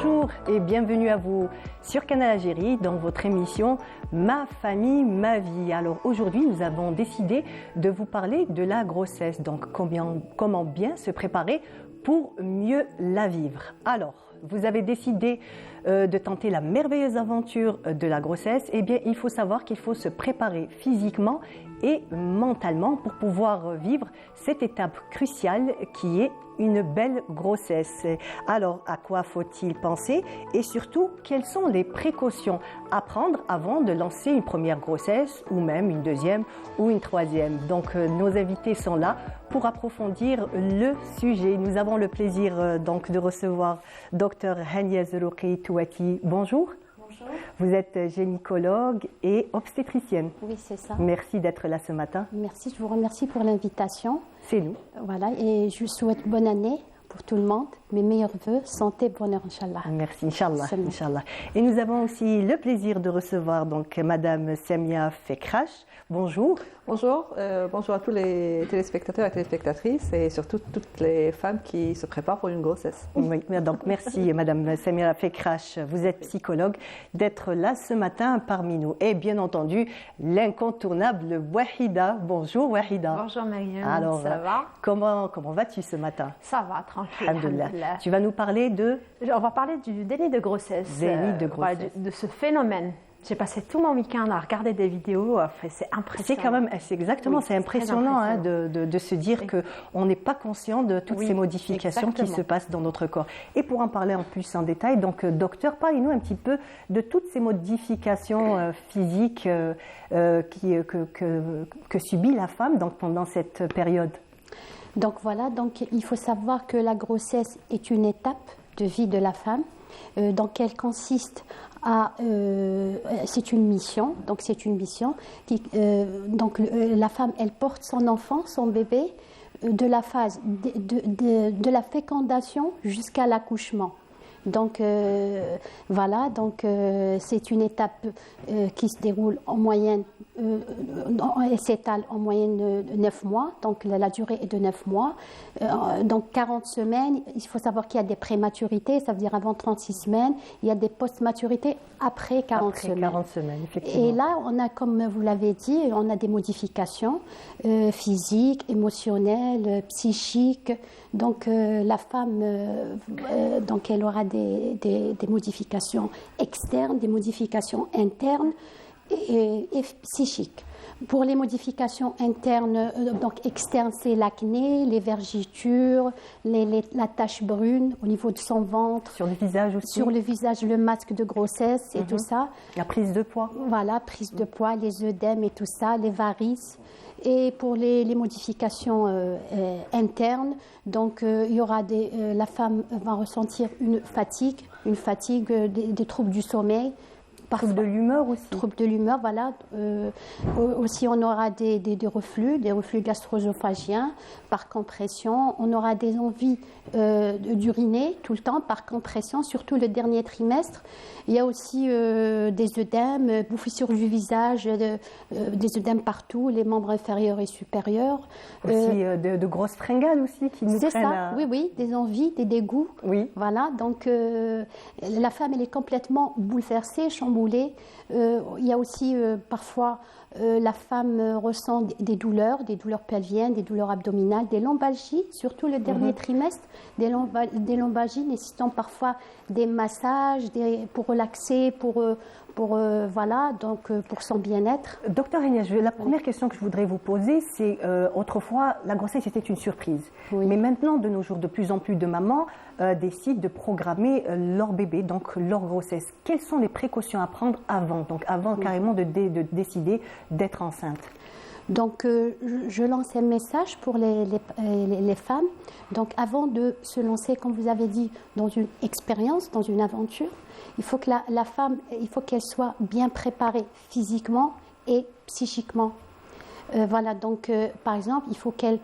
Bonjour et bienvenue à vous sur Canal Algérie dans votre émission Ma famille, ma vie. Alors aujourd'hui, nous avons décidé de vous parler de la grossesse. Donc comment bien se préparer pour mieux la vivre. Alors, vous avez décidé de tenter la merveilleuse aventure de la grossesse. Eh bien, il faut savoir qu'il faut se préparer physiquement et mentalement pour pouvoir vivre cette étape cruciale qui est une belle grossesse. Alors, à quoi faut-il penser et surtout, quelles sont les précautions à prendre avant de lancer une première grossesse ou même une deuxième ou une troisième? Donc, nos invités sont là pour approfondir le sujet. Nous avons le plaisir donc de recevoir Dr Hania Zerouki Touati. Bonjour. Bonjour. Vous êtes gynécologue et obstétricienne. Oui, c'est ça. Merci d'être là ce matin. Merci, je vous remercie pour l'invitation. C'est nous. Voilà, et je vous souhaite bonne année pour tout le monde. Mes meilleurs voeux, santé, bonheur, Inch'Allah. Merci, Inch'Allah, Inch'Allah. Et nous avons aussi le plaisir de recevoir donc Madame Samia Fekrash. Bonjour. Bonjour, bonjour à tous les téléspectateurs et téléspectatrices et surtout toutes les femmes qui se préparent pour une grossesse. Oui, donc merci Madame Samia Fekrash, vous êtes psychologue, d'être là ce matin parmi nous. Et bien entendu, l'incontournable Wahida. Bonjour Wahida. Bonjour Mariam, alors, ça va? Comment vas-tu ce matin? Ça va, tranquille. Alhamdoulilah. Tu vas nous parler de... On va parler du déni de grossesse. Déni de grossesse. Voilà, de ce phénomène. J'ai passé tout mon week-end à regarder des vidéos, c'est impressionnant. C'est exactement, oui, c'est impressionnant hein, de se dire qu'on n'est pas conscient de toutes ces modifications qui se passent dans notre corps. Et pour en parler en plus en détail, donc docteur, parlez-nous un petit peu de toutes ces modifications physiques que subit la femme donc, pendant cette période. Donc voilà, donc il faut savoir que la grossesse est une étape de vie de la femme, donc elle consiste à, c'est une mission, donc c'est une mission qui, donc la femme elle porte son enfant, son bébé, de la phase de la fécondation jusqu'à l'accouchement. Donc voilà, donc c'est une étape qui se déroule en moyenne, elle s'étale en moyenne 9 mois, donc la durée est de 9 mois, donc 40 semaines, il faut savoir qu'il y a des prématurités, ça veut dire avant 36 semaines, il y a des post-maturités après 40 semaines. 40 semaines, effectivement. Et là, on a, comme vous l'avez dit, on a des modifications physiques, émotionnelles, psychiques, donc la femme, donc elle aura des modifications externes, des modifications internes et psychiques. Pour les modifications internes, donc externes, c'est l'acné, les vergetures, la tache brune au niveau de son ventre. Sur le visage aussi. Sur le visage, le masque de grossesse et tout ça. La prise de poids. Voilà, prise de poids, les œdèmes et tout ça, les varices. Et pour les modifications internes, donc il y aura la femme va ressentir une fatigue, des troubles du sommeil. Troubles de l'humeur aussi. Troubles de l'humeur, voilà. Aussi, on aura des reflux gastro-œsophagiens par compression. On aura des envies d'uriner tout le temps par compression, surtout le dernier trimestre. Il y a aussi des œdèmes, bouffissures du visage, des œdèmes partout, les membres inférieurs et supérieurs. Aussi de grosses fringales aussi qui nous prennent. C'est ça, oui, des envies, des dégoûts. Oui. Voilà, donc la femme, elle est complètement bouleversée, chamboulée. Il y a aussi parfois la femme ressent des douleurs pelviennes, des douleurs abdominales, des lombalgies, surtout le dernier trimestre, des lombalgies nécessitant parfois des massages pour relaxer, pour son bien-être. Docteur Hania, la première question que je voudrais vous poser, c'est autrefois, la grossesse était une surprise. Oui. Mais maintenant, de nos jours, de plus en plus de mamans décident de programmer leur bébé, donc leur grossesse. Quelles sont les précautions à prendre avant, carrément de décider d'être enceinte? Donc, je lance un message pour les femmes. Donc, avant de se lancer, comme vous avez dit, dans une expérience, dans une aventure, il faut que la femme, il faut qu'elle soit bien préparée physiquement et psychiquement. Voilà, donc, par exemple, il faut qu'elle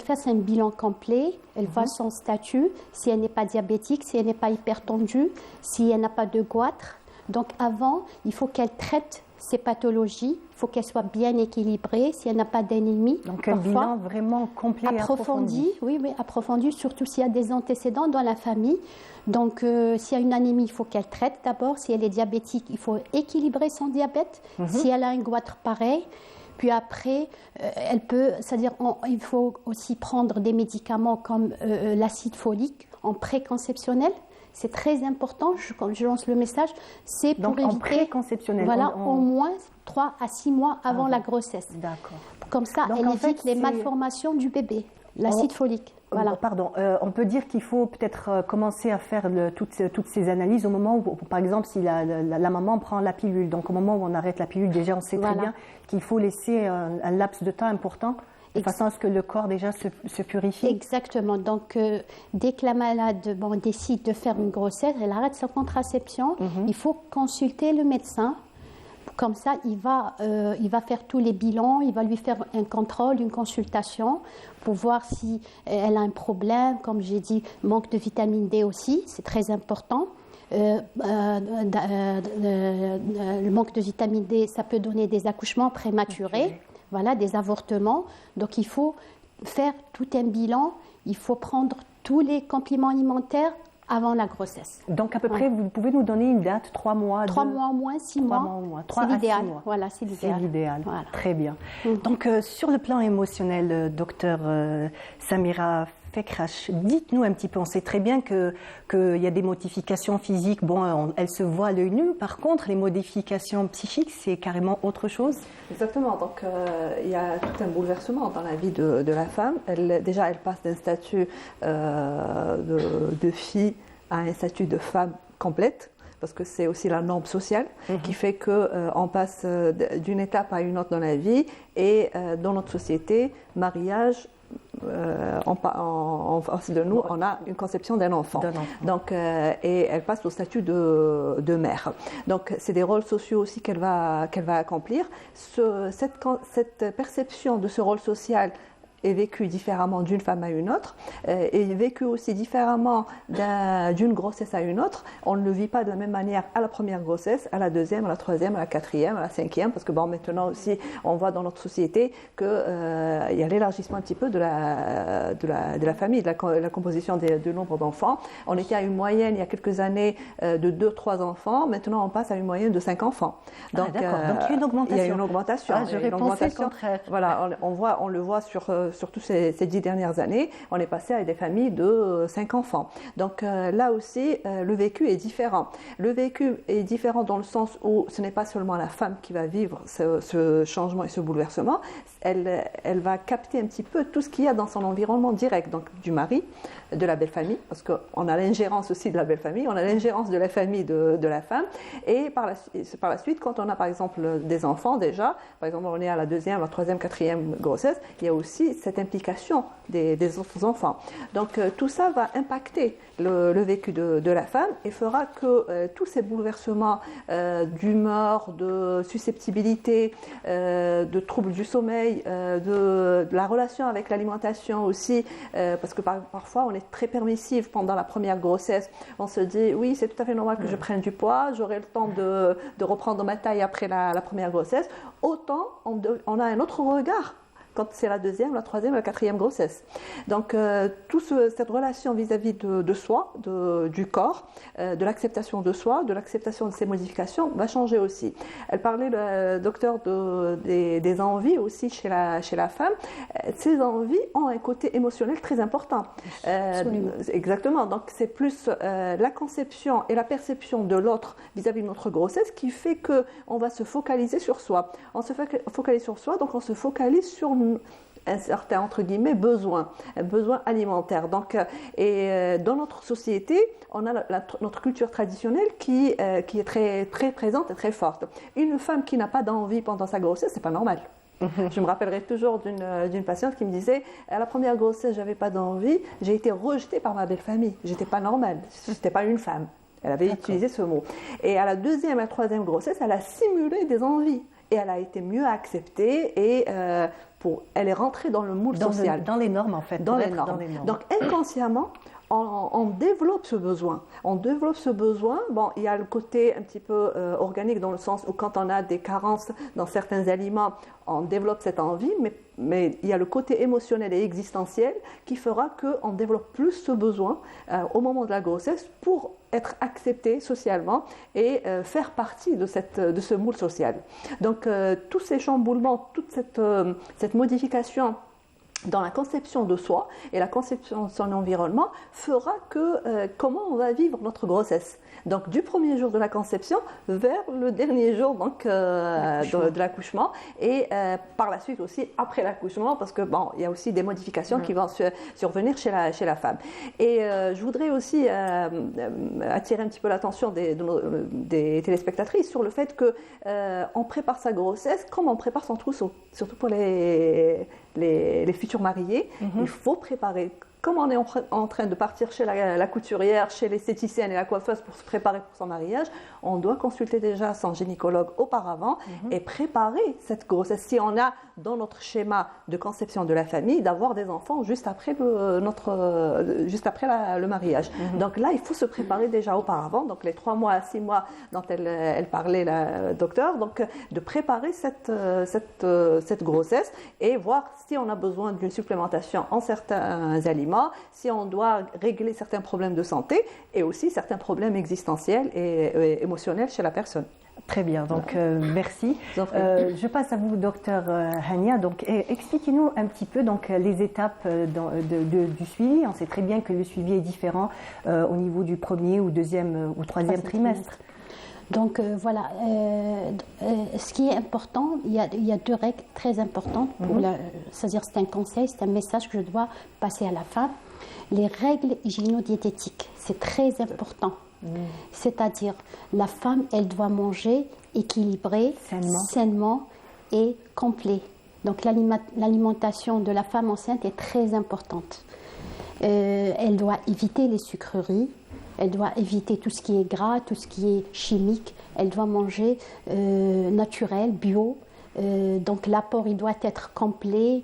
fasse un bilan complet. Elle voit son statut, si elle n'est pas diabétique, si elle n'est pas hypertendue, si elle n'a pas de goitre. Donc, avant, il faut qu'elle traite ces pathologies faut qu'elle soit bien équilibrée, si elle n'a pas d'ennemis. Donc un bilan vraiment complet et approfondi. Oui, approfondi, surtout s'il y a des antécédents dans la famille. Donc s'il y a une anémie, il faut qu'elle traite d'abord. Si elle est diabétique, il faut équilibrer son diabète. Si elle a un goitre pareil, puis après, il faut aussi prendre des médicaments comme l'acide folique en préconceptionnel. C'est très important, quand je lance le message, c'est pour éviter... en préconceptionnel. Voilà, au moins 3 à 6 mois avant la grossesse. D'accord. Comme ça, elle évite les malformations du bébé, l'acide folique. Voilà. Pardon, on peut dire qu'il faut peut-être commencer à faire toutes ces analyses au moment où, par exemple, si la maman prend la pilule. Donc au moment où on arrête la pilule, déjà on sait très bien qu'il faut laisser un laps de temps important de façon à ce que le corps déjà se purifie. Exactement. Donc dès que la malade décide de faire une grossesse, elle arrête sa contraception, il faut consulter le médecin. Comme ça, il va faire tous les bilans, il va lui faire un contrôle, une consultation pour voir si elle a un problème, comme j'ai dit, manque de vitamine D aussi, c'est très important. Le manque de vitamine D, ça peut donner des accouchements prématurés, voilà, des avortements. Donc il faut faire tout un bilan, il faut prendre tous les compléments alimentaires avant la grossesse. Donc à peu près, vous pouvez nous donner une date, 3 mois 3 mois au moins, 6 mois. 3 mois au moins. 3 c'est l'idéal. 6 mois. Voilà, c'est l'idéal. C'est l'idéal. Voilà. Très bien. Donc sur le plan émotionnel, docteur Samira Fekrache, dites-nous un petit peu, on sait très bien qu'il y a des modifications physiques, elles se voient à l'œil nu, par contre les modifications psychiques, c'est carrément autre chose. Exactement, donc il y a tout un bouleversement dans la vie de la femme. Elle passe d'un statut de fille à un statut de femme complète, parce que c'est aussi la norme sociale qui fait qu'on passe d'une étape à une autre dans la vie, et dans notre société, mariage, en face de nous, on a une conception d'un enfant. Donc, et elle passe au statut de mère. Donc, c'est des rôles sociaux aussi qu'elle va accomplir. Cette perception de ce rôle social est vécue différemment d'une femme à une autre, est vécue aussi différemment d'une grossesse à une autre. On ne le vit pas de la même manière à la première grossesse, à la deuxième, à la troisième, à la quatrième, à la cinquième, parce que maintenant aussi, on voit dans notre société qu'il y a l'élargissement un petit peu de la famille, de la composition du nombre d'enfants. On était à une moyenne il y a quelques années de 2-3 enfants, maintenant on passe à une moyenne de 5 enfants. Donc il y a une augmentation. Il y a une augmentation. Je répondais le contraire. Voilà, on le voit surtout ces 10 dernières années, on est passé à des familles de 5 enfants. Donc là aussi, le vécu est différent. Le vécu est différent dans le sens où ce n'est pas seulement la femme qui va vivre ce changement et ce bouleversement, elle va capter un petit peu tout ce qu'il y a dans son environnement direct, donc du mari, de la belle famille, parce qu'on a l'ingérence aussi de la belle famille, on a l'ingérence de la famille de la femme, et par la suite, quand on a par exemple des enfants déjà, par exemple on est à la deuxième, la troisième, quatrième grossesse, il y a aussi cette implication des autres enfants. Donc tout ça va impacter le vécu de la femme et fera que tous ces bouleversements d'humeur, de susceptibilité, de troubles du sommeil, de la relation avec l'alimentation aussi, parce que parfois on est très permissif pendant la première grossesse. On se dit oui, c'est tout à fait normal que je prenne du poids, j'aurai le temps de reprendre ma taille après la première grossesse. Autant on a un autre regard quand c'est la deuxième, la troisième, la quatrième grossesse. Donc, cette relation vis-à-vis de soi, du corps, de l'acceptation de soi, de l'acceptation de ces modifications, va changer aussi. Elle parlait, le docteur, des envies aussi chez la femme. Ces envies ont un côté émotionnel très important. Exactement. Donc, c'est plus la conception et la perception de l'autre vis-à-vis de notre grossesse qui fait qu'on va se focaliser sur soi. On se focalise sur soi, donc on se focalise sur un certain, entre guillemets, besoin alimentaire. Donc, dans notre société, on a notre culture traditionnelle qui est très, très présente et très forte. Une femme qui n'a pas d'envie pendant sa grossesse, c'est pas normal. Je me rappellerai toujours d'une patiente qui me disait à la première grossesse, j'avais pas d'envie, j'ai été rejetée par ma belle famille, j'étais pas normale, j'étais pas une femme. Elle avait utilisé ce mot. Et à la deuxième, la troisième grossesse, elle a simulé des envies. Et elle a été mieux acceptée et elle est rentrée dans le moule social. Dans les normes, en fait. Dans les normes. Donc, inconsciemment, on développe ce besoin. On développe ce besoin. Bon, il y a le côté un petit peu organique dans le sens où quand on a des carences dans certains aliments, on développe cette envie, mais il y a le côté émotionnel et existentiel qui fera qu'on développe plus ce besoin au moment de la grossesse pour être accepté socialement et faire partie de ce moule social. Donc tous ces chamboulements, toute cette modification dans la conception de soi et la conception de son environnement fera que comment on va vivre notre grossesse. Donc du premier jour de la conception vers le dernier jour donc, de l'accouchement et par la suite aussi après l'accouchement parce que bon, il y a aussi des modifications qui vont survenir chez la femme. Et je voudrais aussi attirer un petit peu l'attention des téléspectatrices sur le fait que on prépare sa grossesse comme on prépare son trousseau, surtout pour les futurs mariés. Il faut préparer. Comme on est en train de partir chez la couturière, chez l'esthéticienne et la coiffeuse pour se préparer pour son mariage, on doit consulter déjà son gynécologue auparavant et préparer cette grossesse. Si on a dans notre schéma de conception de la famille d'avoir des enfants juste après le mariage. Donc là, il faut se préparer déjà auparavant, donc les 3 mois à 6 mois dont elle parlait la docteure, donc de préparer cette grossesse et voir si on a besoin d'une supplémentation en certains aliments, si on doit régler certains problèmes de santé et aussi certains problèmes existentiels et émotionnels chez la personne. Très bien, donc merci. Je passe à vous, docteur Hania. Donc, expliquez-nous un petit peu donc, les étapes du suivi. On sait très bien que le suivi est différent au niveau du premier ou deuxième ou troisième trimestre. Donc voilà, ce qui est important, il y a 2 règles très importantes, c'est-à-dire c'est un conseil, c'est un message que je dois passer à la femme. Les règles hygiéno-diététiques, c'est très important. C'est-à-dire, la femme, elle doit manger équilibré, sainement et complet. Donc l'alimentation de la femme enceinte est très importante. Elle doit éviter les sucreries. Elle doit éviter tout ce qui est gras, tout ce qui est chimique. Elle doit manger naturel, bio. Donc l'apport, il doit être complet,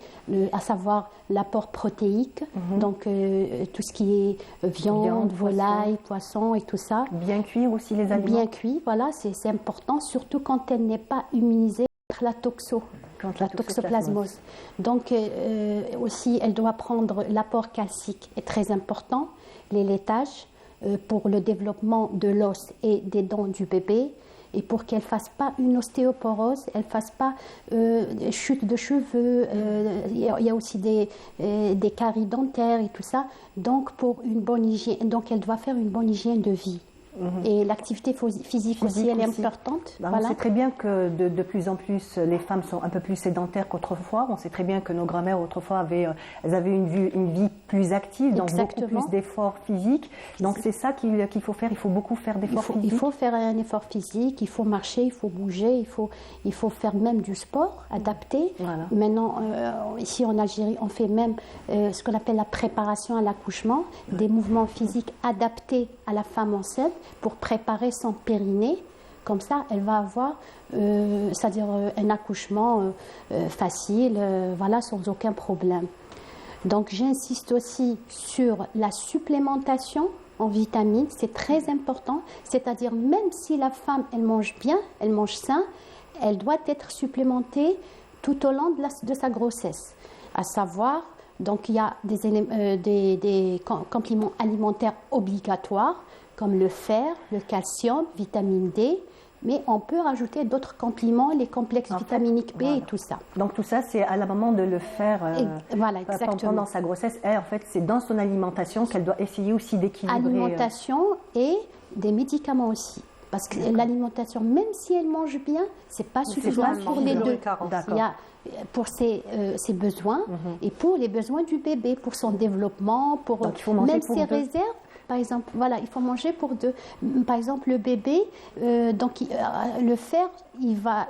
à savoir l'apport protéique. Donc tout ce qui est viande, volaille, poisson et tout ça. Bien cuire aussi les aliments. Bien cuit, voilà, c'est important, surtout quand elle n'est pas immunisée contre la toxoplasmose. Donc aussi, elle doit prendre l'apport calcique, est très important, les laitages. Pour le développement de l'os et des dents du bébé et pour qu'elle ne fasse pas une ostéoporose, elle ne fasse pas chute de cheveux, il y a aussi des caries dentaires et tout ça. Donc, pour une bonne hygiène, donc elle doit faire une bonne hygiène de vie. Et l'activité physique aussi, elle est importante. Voilà. On sait très bien que de plus en plus, les femmes sont un peu plus sédentaires qu'autrefois. On sait très bien que nos grand-mères autrefois avaient une vie plus active, donc beaucoup plus d'efforts physiques. Donc c'est ça qu'il faut faire. Il faut beaucoup faire d'efforts physiques. Il faut faire un effort physique, il faut marcher, il faut bouger, il faut faire même du sport adapté. Voilà. Maintenant, ici en Algérie, on fait même ce qu'on appelle la préparation à l'accouchement, des mouvements physiques adaptés à la femme enceinte, pour préparer son périnée. Comme ça, elle va avoir c'est-à-dire un accouchement facile, voilà, sans aucun problème. Donc j'insiste aussi sur la supplémentation en vitamines, c'est très important. C'est-à-dire même si la femme, elle mange bien, elle mange sain, elle doit être supplémentée tout au long de sa grossesse. À savoir, donc il y a des compléments alimentaires obligatoires, comme le fer, le calcium, vitamine D, mais on peut rajouter d'autres compléments, les complexes vitaminiques B et tout ça. Donc tout ça, c'est à la maman de le faire pendant sa grossesse. Et en fait, c'est dans son alimentation qu'elle doit essayer aussi d'équilibrer. Alimentation et des médicaments aussi. Parce que l'alimentation, même si elle mange bien, c'est pas suffisant pour les deux. Il y a pour ses besoins et pour les besoins du bébé, pour son développement, pour même ses réserves. Par exemple, voilà, il faut manger pour deux. Par exemple, le bébé, donc le fer, il va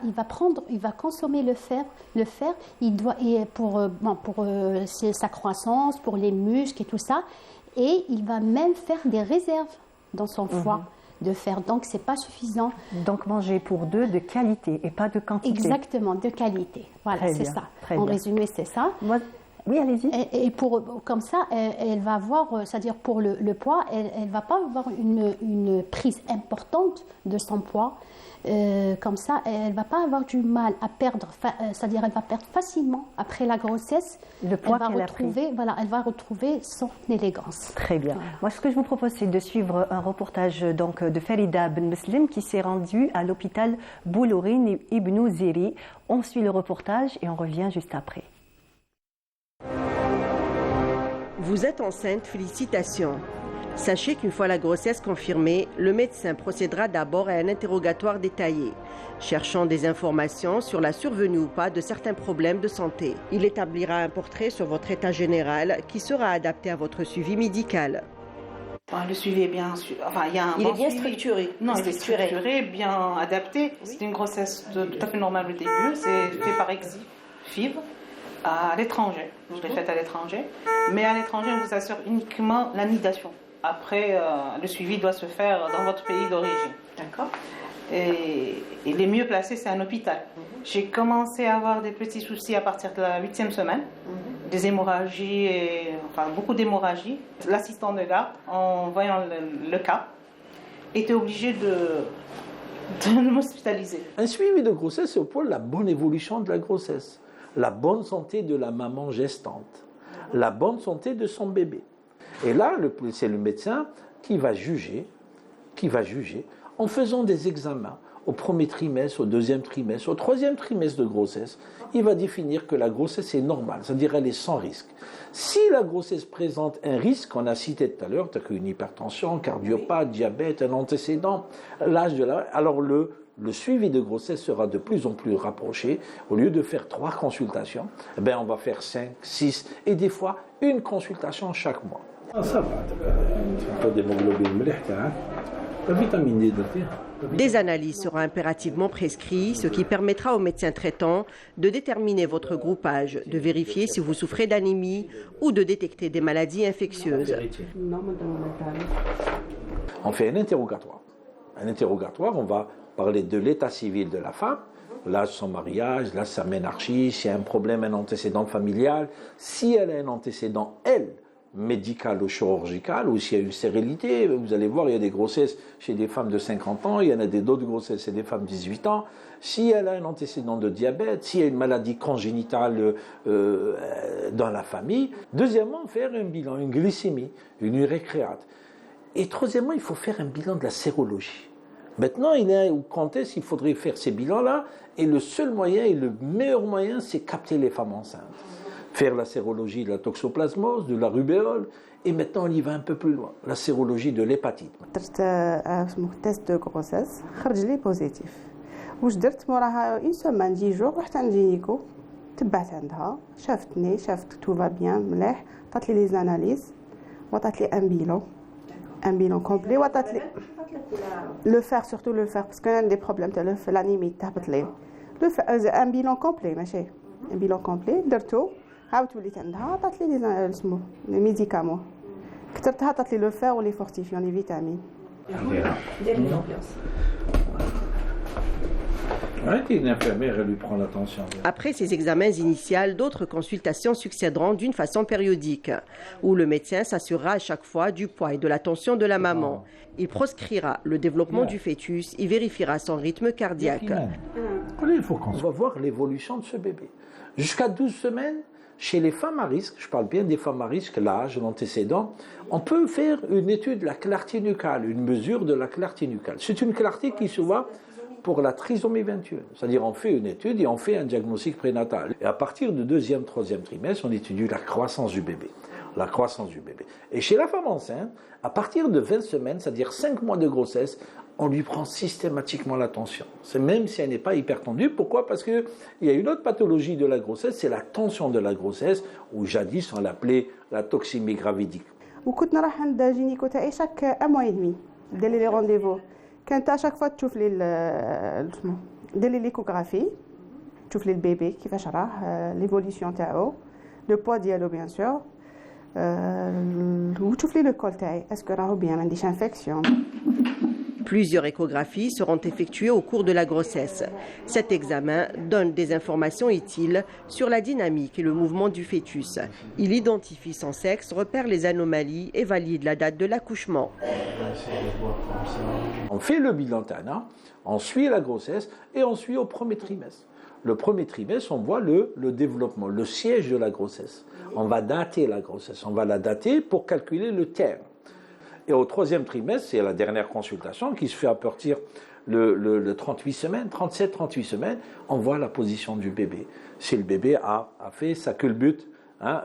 consommer le fer. Il doit pour sa croissance, pour les muscles et tout ça, et il va même faire des réserves dans son foie de fer. Donc, c'est pas suffisant. Donc, manger pour deux de qualité et pas de quantité. Exactement, de qualité. Voilà, c'est ça. En résumé, c'est ça. Oui, allez-y. Et comme ça, elle va avoir, c'est-à-dire pour le poids, elle ne va pas avoir une prise importante de son poids. Comme ça, elle ne va pas avoir du mal à perdre, c'est-à-dire elle va perdre facilement après la grossesse. Le poids qu'elle a pris. Voilà, elle va retrouver son élégance. Très bien. Voilà. Moi, ce que je vous propose, c'est de suivre un reportage donc, de Farida Ben Meslim qui s'est rendue à l'hôpital Boulourine Ibn Ziri. On suit le reportage et on revient juste après. Vous êtes enceinte, félicitations. Sachez qu'une fois la grossesse confirmée, le médecin procédera d'abord à un interrogatoire détaillé, cherchant des informations sur la survenue ou pas de certains problèmes de santé. Il établira un portrait sur votre état général qui sera adapté à votre suivi médical. Le suivi est bien, il est bien structuré. Non, il est structuré, bien adapté. Oui. C'est une grossesse tout à fait normale au début. C'est fait par FIV à l'étranger. Je l'ai faite à l'étranger. Mais à l'étranger, on vous assure uniquement la nidation. Après, le suivi doit se faire dans votre pays d'origine. D'accord. Et les mieux placés, c'est un hôpital. J'ai commencé à avoir des petits soucis à partir de la 8e semaine. Des hémorragies, beaucoup d'hémorragies. L'assistant de garde, en voyant le cas, était obligé de m'hospitaliser. Un suivi de grossesse, c'est pour la bonne évolution de la grossesse, la bonne santé de la maman gestante, la bonne santé de son bébé. Et là, c'est le médecin qui va juger en faisant des examens au premier trimestre, au deuxième trimestre, au troisième trimestre de grossesse. Il va définir que la grossesse est normale, c'est-à-dire elle est sans risque. Si la grossesse présente un risque qu'on a cité tout à l'heure, tel qu'une hypertension, cardiopathe, diabète, un antécédent, alors le suivi de grossesse sera de plus en plus rapproché. Au lieu de faire 3 consultations, on va faire 5, 6 et des fois une consultation chaque mois. Ça va, un peu d'hémoglobine, la vitamine D. Des analyses seront impérativement prescrites, ce qui permettra au médecin traitant de déterminer votre groupage, de vérifier si vous souffrez d'anémie ou de détecter des maladies infectieuses. On fait un interrogatoire. Un interrogatoire, on va parler de l'état civil de la femme, l'âge de son mariage, l'âge de sa ménarchie, s'il y a un problème, un antécédent familial, si elle a un antécédent, médicale ou chirurgicale, ou s'il y a une stérilité. Vous allez voir, il y a des grossesses chez des femmes de 50 ans, il y en a d'autres grossesses chez des femmes de 18 ans. Si elle a un antécédent de diabète, s'il y a une maladie congénitale dans la famille. Deuxièmement, faire un bilan, une glycémie, une urécréate. Et troisièmement, il faut faire un bilan de la sérologie. Maintenant, quand est-ce qu'il faudrait faire ces bilans-là? Et le seul moyen et le meilleur moyen, c'est capter les femmes enceintes. Faire la sérologie de la toxoplasmose, de la rubéole, et maintenant on y va un peu plus loin, la sérologie de l'hépatite. تيست دو غروسيس خرج لي بوزيتيف. واش درت موراها اون سيمين 10 جور رحت عند جينيكو تبعت عندها شافتني شافت تو فا بيان مليح عطات لي لي زاناليز وعطات لي ان بيلون كومبلي وعطات لي لو فير سورتو لو فير باسكو انا عندي بروبليم تاع لو لانيمي تهبط لي لو فير ان بيلون كومبلي ماشي ان بيلون كومبلي درتو عاودت وليت عندها عطات لي لي ميديكامون كثرتها عطات لي لو فير ولي فورتيفيون لي فيتامين دير لي une infirmière, elle lui prend l'attention. Après ces examens initiaux, d'autres consultations succéderont d'une façon périodique, où le médecin s'assurera à chaque fois du poids et de la tension de la maman. Il proscrira le développement du fœtus et vérifiera son rythme cardiaque. On va voir l'évolution de ce bébé. Jusqu'à 12 semaines, chez les femmes à risque, je parle bien des femmes à risque, l'âge, l'antécédent, on peut faire une étude de la clarté nucale, une mesure de la clarté nucale. C'est une clarté qui se voit pour la trisomie 21. C'est-à-dire on fait une étude et on fait un diagnostic prénatal. Et à partir du 2e, 3e trimestre, on étudie la croissance du bébé. La croissance du bébé. Et chez la femme enceinte, à partir de 20 semaines, c'est-à-dire 5 mois de grossesse, on lui prend systématiquement la tension. C'est même si elle n'est pas hypertendue. Pourquoi? Parce qu'il y a une autre pathologie de la grossesse, c'est la tension de la grossesse, ou jadis on l'appelait la toxémie gravidique. وكنت نروح عند جينيكو تاعي شاك ان موا دمي دير لي رونديفو كانت اشاك فوا تشوف لي دير لي ليكوغرافي تشوف لي البيبي كيفاش راه ليفوليسيون تاعو لو بوا ديالو بيان سور وتشوف لي لو كول تاعي اسكو راهو بيان ما عنديش انفيكسيون Plusieurs échographies seront effectuées au cours de la grossesse. Cet examen donne des informations utiles sur la dynamique et le mouvement du fœtus. Il identifie son sexe, repère les anomalies et valide la date de l'accouchement. On fait le bilan Tana, on suit la grossesse et on suit au premier trimestre. Le premier trimestre, on voit le développement, le siège de la grossesse. On va dater la grossesse, on va la dater pour calculer le terme. Et au troisième trimestre, c'est la dernière consultation qui se fait à partir le 38 semaines, 37-38 semaines, on voit la position du bébé. Si le bébé a fait sa culbute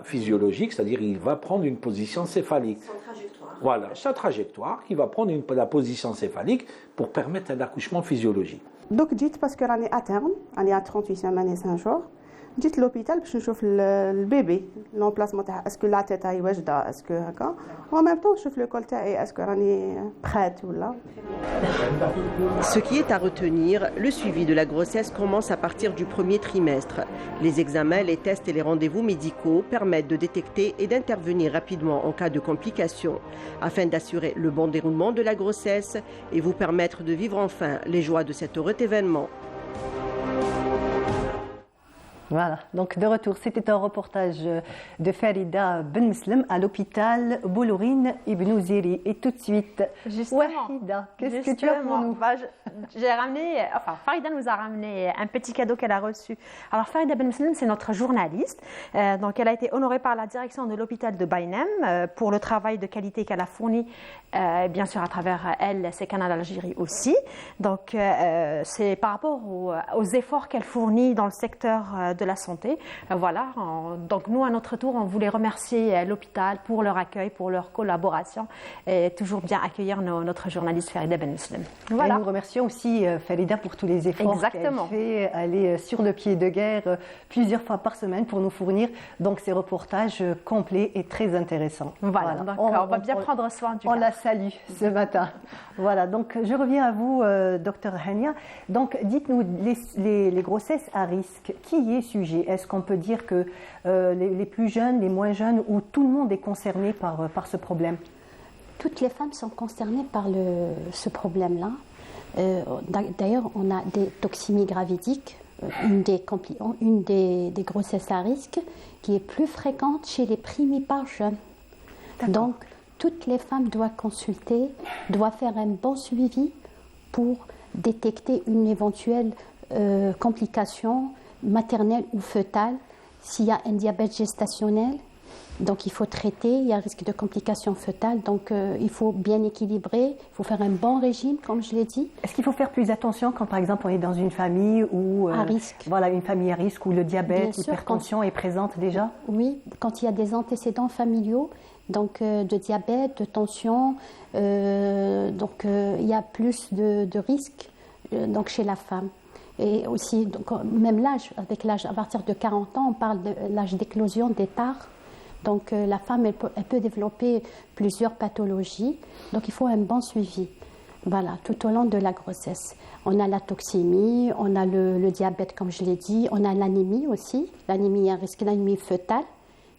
physiologique, c'est-à-dire il va prendre une position céphalique. Son trajectoire. Voilà, sa trajectoire qui va prendre la position céphalique pour permettre un accouchement physiologique. Donc جيت باسكو راني اترن راني à 38 semaines et 5 jours جيت لوبيتال باش نشوف البيبي لومبلاسمون تاعها اسكو لا تيت هاي واجده اسكو هكا و ميم طون نشوف لو كول تاعي اسكو راني بخات ولا. Ce qui est à retenir, le suivi de la grossesse commence à partir du premier trimestre. Les examens, les tests et les rendez-vous médicaux permettent de détecter et d'intervenir rapidement en cas de complications, afin d'assurer le bon déroulement de la grossesse et vous permettre de vivre enfin les joies de cet heureux événement. Voilà, donc de retour, c'était un reportage de Farida Ben Meslim à l'hôpital Boulourine Ibn Ziri. Et tout de suite, Wahida, qu'est-ce que tu as pour nous? J'ai ramené, Farida nous a ramené un petit cadeau qu'elle a reçu. Alors Farida Ben Meslim, c'est notre journaliste. Donc elle a été honorée par la direction de l'hôpital de Baïnem pour le travail de qualité qu'elle a fourni, bien sûr à travers elle, ses canaux Algérie aussi. Donc c'est par rapport aux efforts qu'elle fournit dans le secteur de la santé. Voilà. Donc nous, à notre tour, on voulait remercier l'hôpital pour leur accueil, pour leur collaboration et toujours bien accueillir notre journaliste Farida Ben Meslim. Voilà. Et nous remercions aussi Farida pour tous les efforts qu'elle fait, aller sur le pied de guerre plusieurs fois par semaine pour nous fournir donc ces reportages complets et très intéressants. Voilà. Donc on va bien prendre soin du On la salue ce matin. Voilà. Donc je reviens à vous, docteur Hania. Donc dites-nous les grossesses à risque. Qui y est sujet? Est-ce qu'on peut dire que les plus jeunes, les moins jeunes, ou tout le monde est concerné par ce problème? Toutes les femmes sont concernées par ce problème-là. D'ailleurs, on a des toxémies gravidiques, une des grossesses à risque qui est plus fréquente chez les primipares jeunes. Donc, toutes les femmes doivent consulter, doivent faire un bon suivi pour détecter une éventuelle complication maternelle ou fœtale. S'il y a un diabète gestationnel, donc il faut traiter, il y a un risque de complications fœtales, donc il faut bien équilibrer, il faut faire un bon régime, comme je l'ai dit. Est-ce qu'il faut faire plus attention quand par exemple on est dans une famille où à risque. Voilà, une famille à risque où le diabète, l'hypertension est présente déjà? Oui, quand il y a des antécédents familiaux, donc de diabète, de tension, donc il y a plus de risques donc chez la femme. Et aussi, donc, même l'âge, avec l'âge, à partir de 40 ans, on parle de l'âge d'éclosion des tares. Donc la femme, elle peut développer plusieurs pathologies. Donc il faut un bon suivi. Voilà, tout au long de la grossesse. On a la toxémie, on a le diabète, comme je l'ai dit, on a l'anémie aussi. L'anémie, il y a un risque d'anémie fœtale.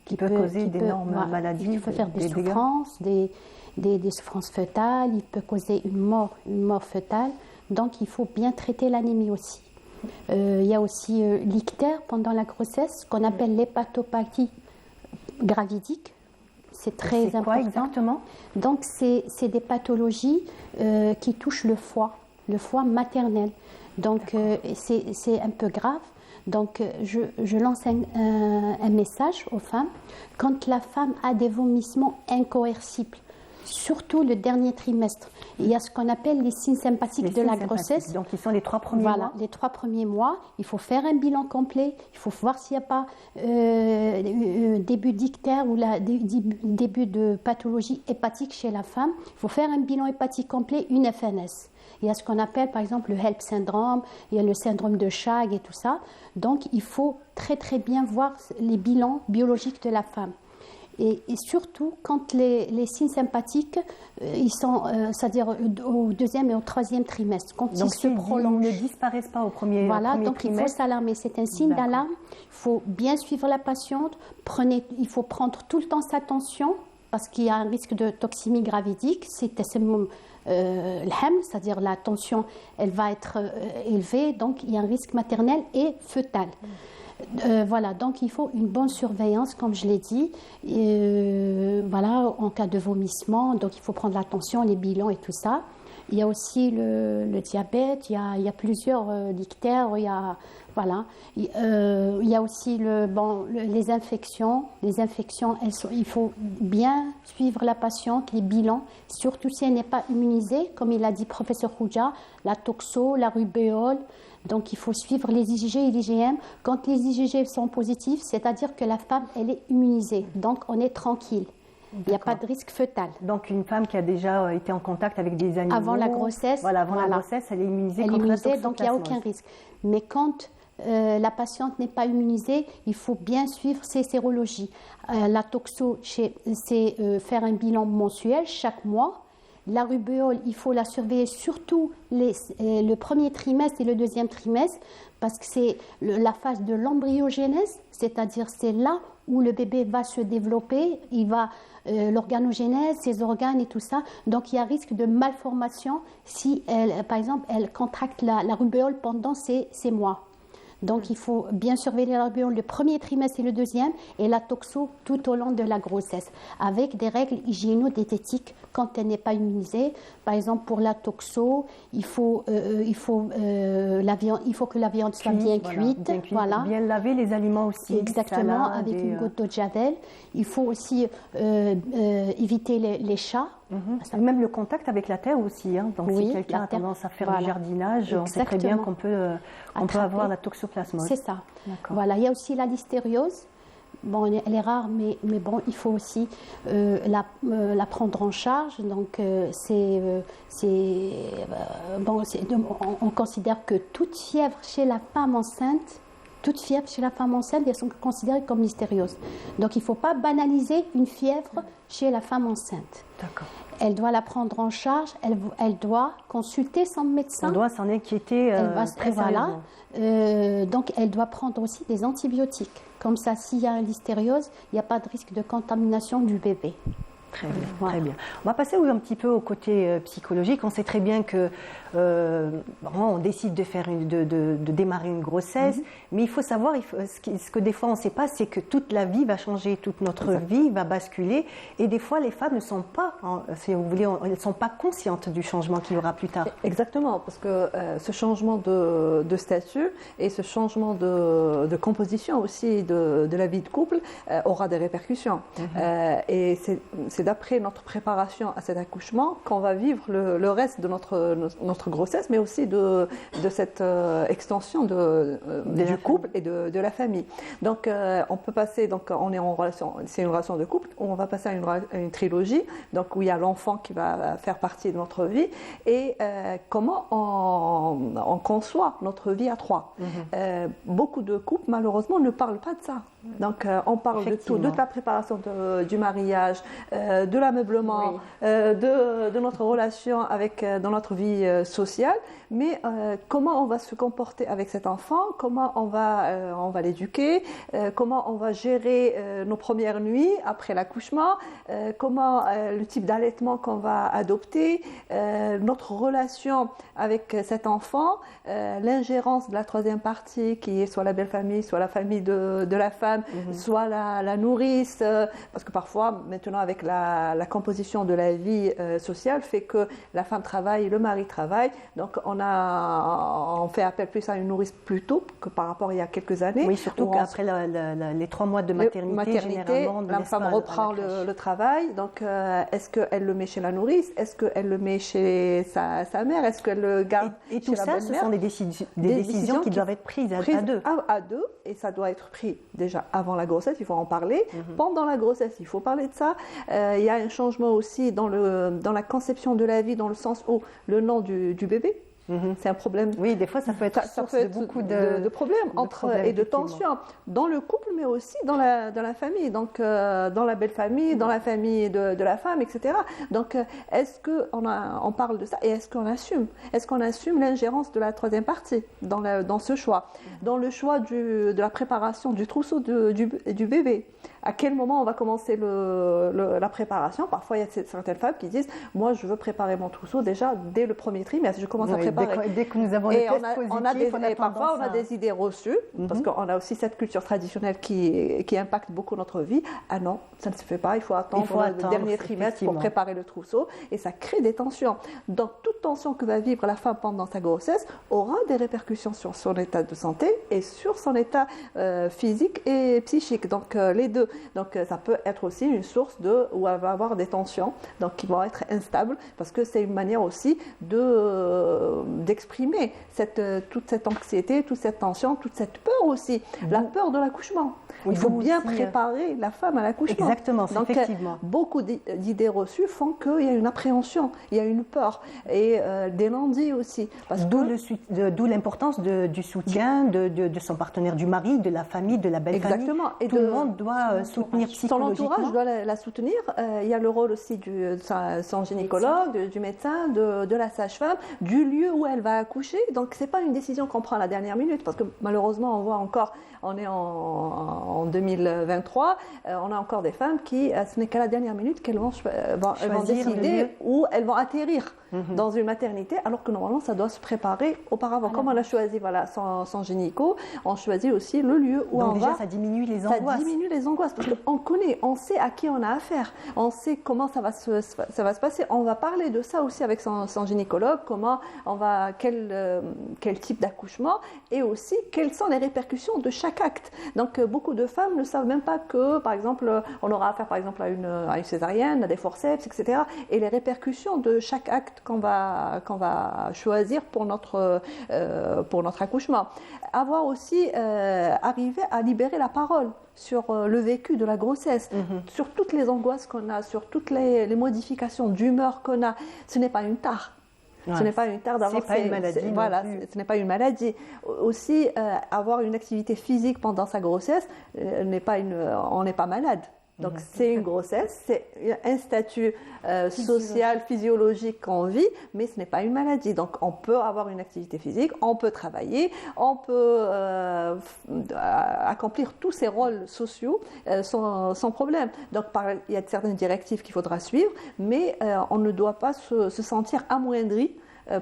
Qui peut causer d'énormes maladies. Il peut faire des souffrances, des souffrances fœtales, il peut causer une mort fœtale. Donc il faut bien traiter l'anémie aussi. Il y a aussi l'ictère pendant la grossesse, qu'on appelle l'hépatopathie gravidique. C'est très important. Quoi exactement? Donc c'est des pathologies qui touchent le foie maternel. Donc c'est un peu grave. Donc je lance un message aux femmes. Quand la femme a des vomissements incoercibles, surtout le dernier trimestre, il y a ce qu'on appelle les signes sympathiques de la grossesse. Donc, ils sont les 3 premiers mois. Voilà, les 3 premiers mois. Il faut faire un bilan complet. Il faut voir s'il n'y a pas début d'ictère ou début de pathologie hépatique chez la femme. Il faut faire un bilan hépatique complet, une FNS. Il y a ce qu'on appelle, par exemple, le HELP syndrome, il y a le syndrome de Chag et tout ça. Donc, il faut très, très bien voir les bilans biologiques de la femme. Et surtout, quand les signes sympathiques, ils sont, c'est-à-dire au 2e et au 3e trimestre, quand donc, ils se prolongent. Ils ne disparaissent pas au premier trimestre. Voilà, donc il faut s'alarmer. C'est un signe d'alarme. Il faut bien suivre la patiente. Il faut prendre tout le temps sa tension. parce qu'il y a un risque de toxémie gravidique, c'est c'est-à-dire la tension, elle va être élevée, donc il y a un risque maternel et fœtal. Voilà, donc il faut une bonne surveillance, comme je l'ai dit, voilà, en cas de vomissement, donc il faut prendre la tension, les bilans et tout ça. Il y a aussi le diabète, il y a plusieurs dictères, voilà. Il y a aussi les infections. Les infections, il faut bien suivre la patiente, les bilans, surtout si elle n'est pas immunisée, comme il a dit professeur Khoudia, la toxo, la rubéole. Donc il faut suivre les IgG et l'IgM. Quand les IgG sont positifs, c'est-à-dire que la femme, elle est immunisée. Donc on est tranquille. Il n'y a pas de risque fœtal. Donc une femme qui a déjà été en contact avec des animaux... Avant la grossesse. Voilà, avant la grossesse, elle est immunisée contre la toxoplasmose. Donc il n'y a aucun risque. Mais quand la patiente n'est pas immunisée, il faut bien suivre ses sérologies. La toxo, c'est faire un bilan mensuel chaque mois. La rubéole, il faut la surveiller surtout le premier trimestre et le deuxième trimestre parce que c'est la phase de l'embryogénèse, c'est-à-dire c'est là où le bébé va se développer, il va l'organogénèse, ses organes et tout ça. Donc il y a risque de malformation si, par exemple, elle contracte la rubéole pendant ces mois. Donc il faut bien surveiller la rubéole le premier trimestre et le deuxième, et la toxo tout au long de la grossesse, avec des règles hygiéno-diététiques quand elle n'est pas immunisée. Par exemple, pour la toxo, il faut que la viande soit bien cuite. Voilà. Bien laver les aliments aussi. Exactement, avec une goutte d'eau de javel. Il faut aussi éviter les chats. Et même le contact avec la terre aussi. Hein. Donc si quelqu'un a tendance à faire du jardinage, on sait très bien qu'on peut avoir la toxoplasmose. C'est ça. Voilà. Il y a aussi la listériose. Bon, elle est rare, mais bon, il faut aussi la prendre en charge. Donc, on considère que toute fièvre chez la femme enceinte, elles sont considérées comme listérioses. Donc, il ne faut pas banaliser une fièvre chez la femme enceinte. D'accord. Elle doit la prendre en charge, elle doit consulter son médecin. On doit s'en inquiéter très sérieusement. Donc, elle doit prendre aussi des antibiotiques. Comme ça, s'il y a une listériose, il n'y a pas de risque de contamination du bébé. Très bien, très bien. On va passer un petit peu au côté psychologique. On sait très bien que on décide de démarrer une grossesse, mais il faut savoir, ce que des fois on ne sait pas, c'est que toute la vie va changer, toute notre vie va basculer, et des fois les femmes ne sont pas, si vous voulez, elles ne sont pas conscientes du changement qu'il y aura plus tard. Exactement, parce que ce changement de statut et ce changement de composition aussi de la vie de couple aura des répercussions. Et c'est d'après notre préparation à cet accouchement qu'on va vivre le reste de notre grossesse, mais aussi de cette extension du couple et de la famille. Donc, on peut passer, on est en relation, c'est une relation de couple, où on va passer à une trilogie, donc où il y a l'enfant qui va faire partie de notre vie, et comment on conçoit notre vie à trois. Beaucoup de couples, malheureusement, ne parlent pas de ça. Donc, on parle de tout, de la préparation du mariage, de l'ameublement, de notre relation dans notre vie sociale, mais comment on va se comporter avec cet enfant, comment on va l'éduquer, comment on va gérer nos premières nuits après l'accouchement, comment le type d'allaitement qu'on va adopter, notre relation avec cet enfant, l'ingérence de la troisième partie qui est soit la belle famille, soit la famille de la femme, soit la nourrice, parce que parfois, maintenant avec la composition de la vie sociale fait que la femme travaille, le mari travaille, donc on fait appel plus à une nourrice plus tôt que par rapport à il y a quelques années. Oui, surtout qu'après les 3 mois de maternité généralement, la femme reprend le travail, donc est-ce qu'elle le met chez la nourrice, est-ce qu'elle le met chez sa mère, est-ce qu'elle le garde et chez la belle-mère? Et tout ça, ce sont des décisions qui doivent être prises à deux. À deux, et ça doit être pris déjà avant la grossesse, il faut en parler. Pendant la grossesse, il faut parler de ça. Il y a un changement aussi dans la conception de la vie, dans le sens où le nom du bébé C'est un problème. Oui, des fois, ça peut être source de beaucoup de problèmes et de tensions dans le couple, mais aussi dans la famille. Donc, dans la belle famille, dans la famille de la femme, etc. Donc, est-ce qu'on parle de ça et est-ce qu'on assume? Est-ce qu'on assume l'ingérence de la troisième partie dans ce choix? Dans le choix de la préparation du trousseau du bébé. À quel moment on va commencer la préparation? Parfois, il y a certaines femmes qui disent « Moi, je veux préparer mon trousseau déjà dès le premier trimestre. Je commence à préparer. » Dès que nous avons les tests positifs, parfois, on a des idées reçues, parce qu'on a aussi cette culture traditionnelle qui impacte beaucoup notre vie. Ah non, ça ne se fait pas. Il faut attendre le dernier trimestre pour préparer le trousseau. Et ça crée des tensions. Donc, toute tension que va vivre la femme pendant sa grossesse aura des répercussions sur son état de santé et sur son état physique et psychique. Donc, les deux. Donc, ça peut être aussi une source où elle va avoir des tensions, donc qui vont être instables, parce que c'est une manière aussi d'exprimer toute cette anxiété, toute cette tension, toute cette peur aussi, la peur de l'accouchement. Il faut bien préparer la femme à l'accouchement. Exactement, donc, effectivement. Beaucoup d'idées reçues font qu'il y a une appréhension, il y a une peur, et des non-dits aussi. D'où l'importance du soutien de son partenaire, du mari, de la famille, de la belle famille. Exactement. Et tout le monde doit soutenir psychologiquement. Son entourage doit la soutenir. Il y a le rôle aussi de son gynécologue, du médecin, de la sage-femme, du lieu où elle va accoucher. Donc, ce n'est pas une décision qu'on prend à la dernière minute, parce que malheureusement, on voit encore, on est en 2023, on a encore des femmes qui, ce n'est qu'à la dernière minute qu'elles vont décider où elles vont atterrir dans une maternité, alors que normalement, ça doit se préparer auparavant. Comme on a choisi son gynéco, on choisit aussi le lieu où on va. Ça diminue les angoisses. Ça diminue les angoisses, parce qu'on connaît, on sait à qui on a affaire, on sait comment ça va se passer. On va parler de ça aussi avec son gynécologue, quel type d'accouchement, et aussi quelles sont les répercussions de chaque acte. Donc, beaucoup de femmes ne savent même pas que, par exemple, on aura affaire par exemple à une césarienne, à des forceps, etc. Et les répercussions de chaque acte qu'on va choisir pour notre accouchement. Avoir aussi arrivé à libérer la parole sur le vécu de la grossesse, sur toutes les angoisses qu'on a, sur toutes les modifications d'humeur qu'on a. Ce n'est pas une tare. Ce n'est pas une tare d'avoir. C'est pas une maladie. Voilà, ce n'est pas une maladie. Aussi, avoir une activité physique pendant sa grossesse, on n'est pas malade. Donc, c'est une grossesse, c'est un statut social, physiologique qu'on vit, mais ce n'est pas une maladie. Donc, on peut avoir une activité physique, on peut travailler, on peut accomplir tous ces rôles sociaux sans problème. Donc, il y a certaines directives qu'il faudra suivre, mais on ne doit pas se sentir amoindri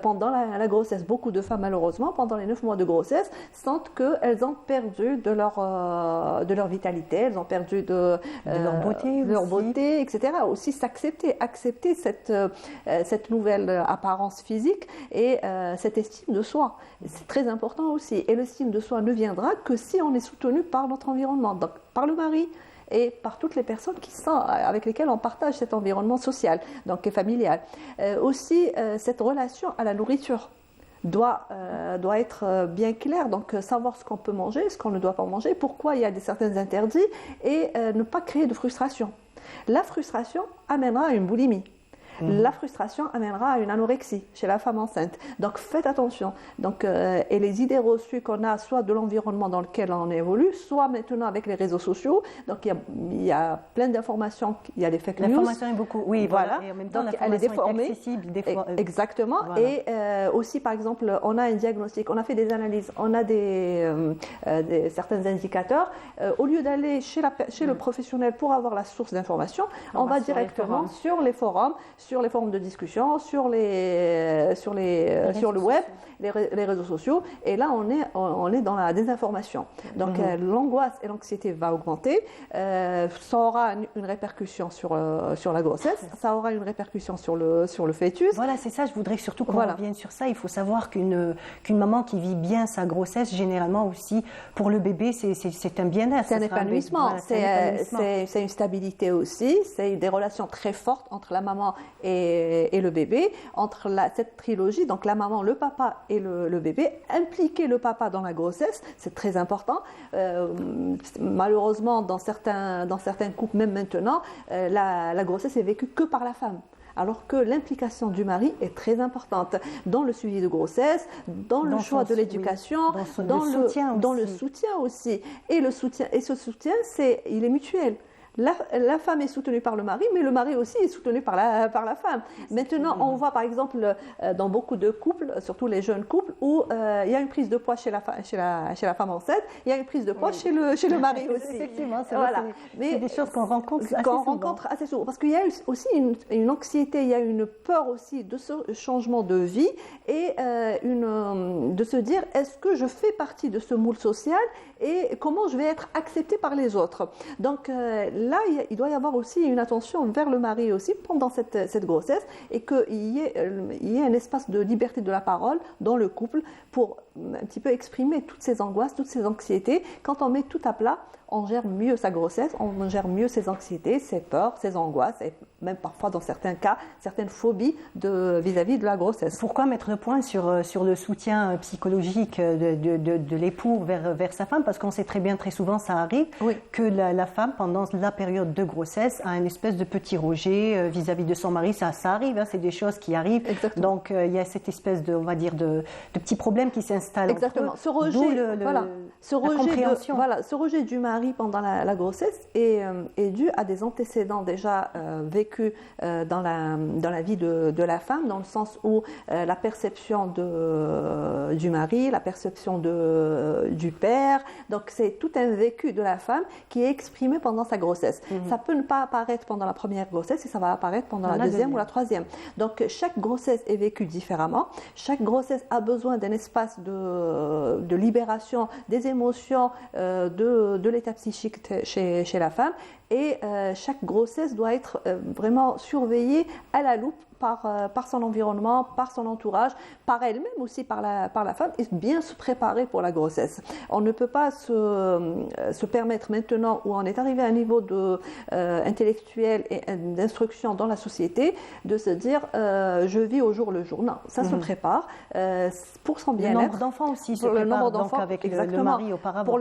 pendant la grossesse. Beaucoup de femmes, malheureusement, pendant les 9 mois de grossesse, sentent qu'elles ont perdu de leur vitalité, elles ont perdu de leur beauté, etc. Aussi accepter cette nouvelle apparence physique et cette estime de soi. C'est très important aussi. Et l'estime de soi ne viendra que si on est soutenu par notre environnement, donc par le mari, et par toutes les personnes avec lesquelles on partage cet environnement social, donc familial. Aussi, cette relation à la nourriture doit être bien claire, donc savoir ce qu'on peut manger, ce qu'on ne doit pas manger, pourquoi il y a certains interdits, et ne pas créer de frustration. La frustration amènera à une boulimie. La frustration amènera à une anorexie chez la femme enceinte. Donc faites attention. Donc, et les idées reçues qu'on a, soit de l'environnement dans lequel on évolue, soit maintenant avec les réseaux sociaux. Donc il y a plein d'informations, il y a des fake news. L'information est beaucoup, oui, voilà. Et en même temps, elle est déformée. Est accessible, exactement. Voilà. Et aussi, par exemple, on a un diagnostic, on a fait des analyses, on a certains indicateurs. Au lieu d'aller chez le professionnel pour avoir la source d'information, on va directement sur les forums de discussion, sur le web, les réseaux sociaux, et là on est dans la désinformation. Donc l'angoisse et l'anxiété va augmenter, ça aura une répercussion sur la grossesse, ça aura une répercussion sur le fœtus. Voilà, c'est ça, je voudrais surtout qu'on revienne sur ça. Il faut savoir qu'une maman qui vit bien sa grossesse, généralement aussi, pour le bébé, c'est un bien-être. C'est un épanouissement, c'est une stabilité aussi, c'est des relations très fortes entre la maman et le bébé, entre cette trilogie, donc la maman, le papa et le bébé. Impliquer le papa dans la grossesse, c'est très important. Malheureusement, dans certains couples, même maintenant, la grossesse est vécue que par la femme. alors que l'implication du mari est très importante dans le suivi de grossesse, dans le choix de l'éducation, dans le soutien aussi. Et ce soutien, il est mutuel. La femme est soutenue par le mari, mais le mari aussi est soutenu par la femme. Maintenant, on voit par exemple dans beaucoup de couples, surtout les jeunes couples, où il y a une prise de poids chez la femme enceinte, il y a une prise de poids chez le mari aussi. Effectivement, c'est des choses qu'on rencontre assez souvent. Parce qu'il y a aussi une anxiété, il y a une peur aussi de ce changement de vie et de se dire, est-ce que je fais partie de ce moule social et comment je vais être acceptée par les autres. Donc là, il doit y avoir aussi une attention vers le mari aussi pendant cette grossesse et qu'il y ait un espace de liberté de la parole dans le couple pour un petit peu exprimer toutes ces angoisses, toutes ces anxiétés. Quand on met tout à plat, on gère mieux sa grossesse, on gère mieux ses anxiétés, ses peurs, ses angoisses et même parfois dans certains cas, certaines phobies vis-à-vis de la grossesse. Pourquoi mettre le point sur le soutien psychologique de l'époux vers sa femme? Parce qu'on sait très bien, très souvent, ça arrive que la femme, pendant la période de grossesse, a une espèce de petit rejet vis-à-vis de son mari. Ça arrive, hein, c'est des choses qui arrivent. Exactement. Donc il y a cette espèce de petits problèmes qui s'installent. Exactement. Ce rejet, ce rejet du mari pendant la grossesse est dû à des antécédents déjà vécus dans la vie de la femme, dans le sens où la perception du mari, la perception du père, donc c'est tout un vécu de la femme qui est exprimé pendant sa grossesse. Ça peut ne pas apparaître pendant la première grossesse et ça va apparaître pendant la deuxième ou la troisième. Donc chaque grossesse est vécue différemment. Chaque grossesse a besoin d'un espace de libération des émotions, de l'état psychique chez la femme. Et chaque grossesse doit être vraiment surveillée à la loupe par son environnement, par son entourage, par elle-même aussi, par la femme, et bien se préparer pour la grossesse. On ne peut pas se permettre maintenant, où on est arrivé à un niveau intellectuel et d'instruction dans la société, de se dire je vis au jour le jour. Non, ça se prépare pour son bien-être. Le nombre d'enfants aussi se prépare, le nombre d'enfants, donc avec le mari auparavant.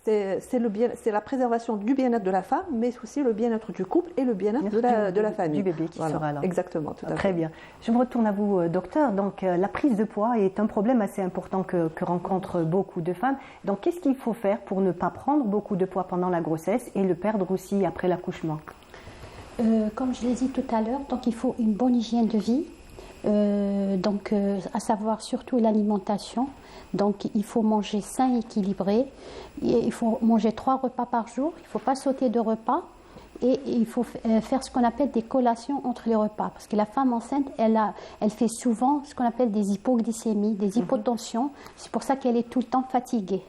C'est la préservation du bien-être de la femme, mais aussi le bien-être du couple et le bien-être de la famille. Du bébé qui sera là. Exactement, tout à fait. Très bien. Je me retourne à vous, docteur. Donc, la prise de poids est un problème assez important que rencontrent beaucoup de femmes. Donc, qu'est-ce qu'il faut faire pour ne pas prendre beaucoup de poids pendant la grossesse et le perdre aussi après l'accouchement? Comme je l'ai dit tout à l'heure, donc il faut une bonne hygiène de vie. À savoir surtout l'alimentation. Donc, il faut manger sain et équilibré. Il faut manger 3 repas par jour. Il ne faut pas sauter de repas. Et il faut faire ce qu'on appelle des collations entre les repas. Parce que la femme enceinte, elle fait souvent ce qu'on appelle des hypoglycémies, des hypotensions. C'est pour ça qu'elle est tout le temps fatiguée.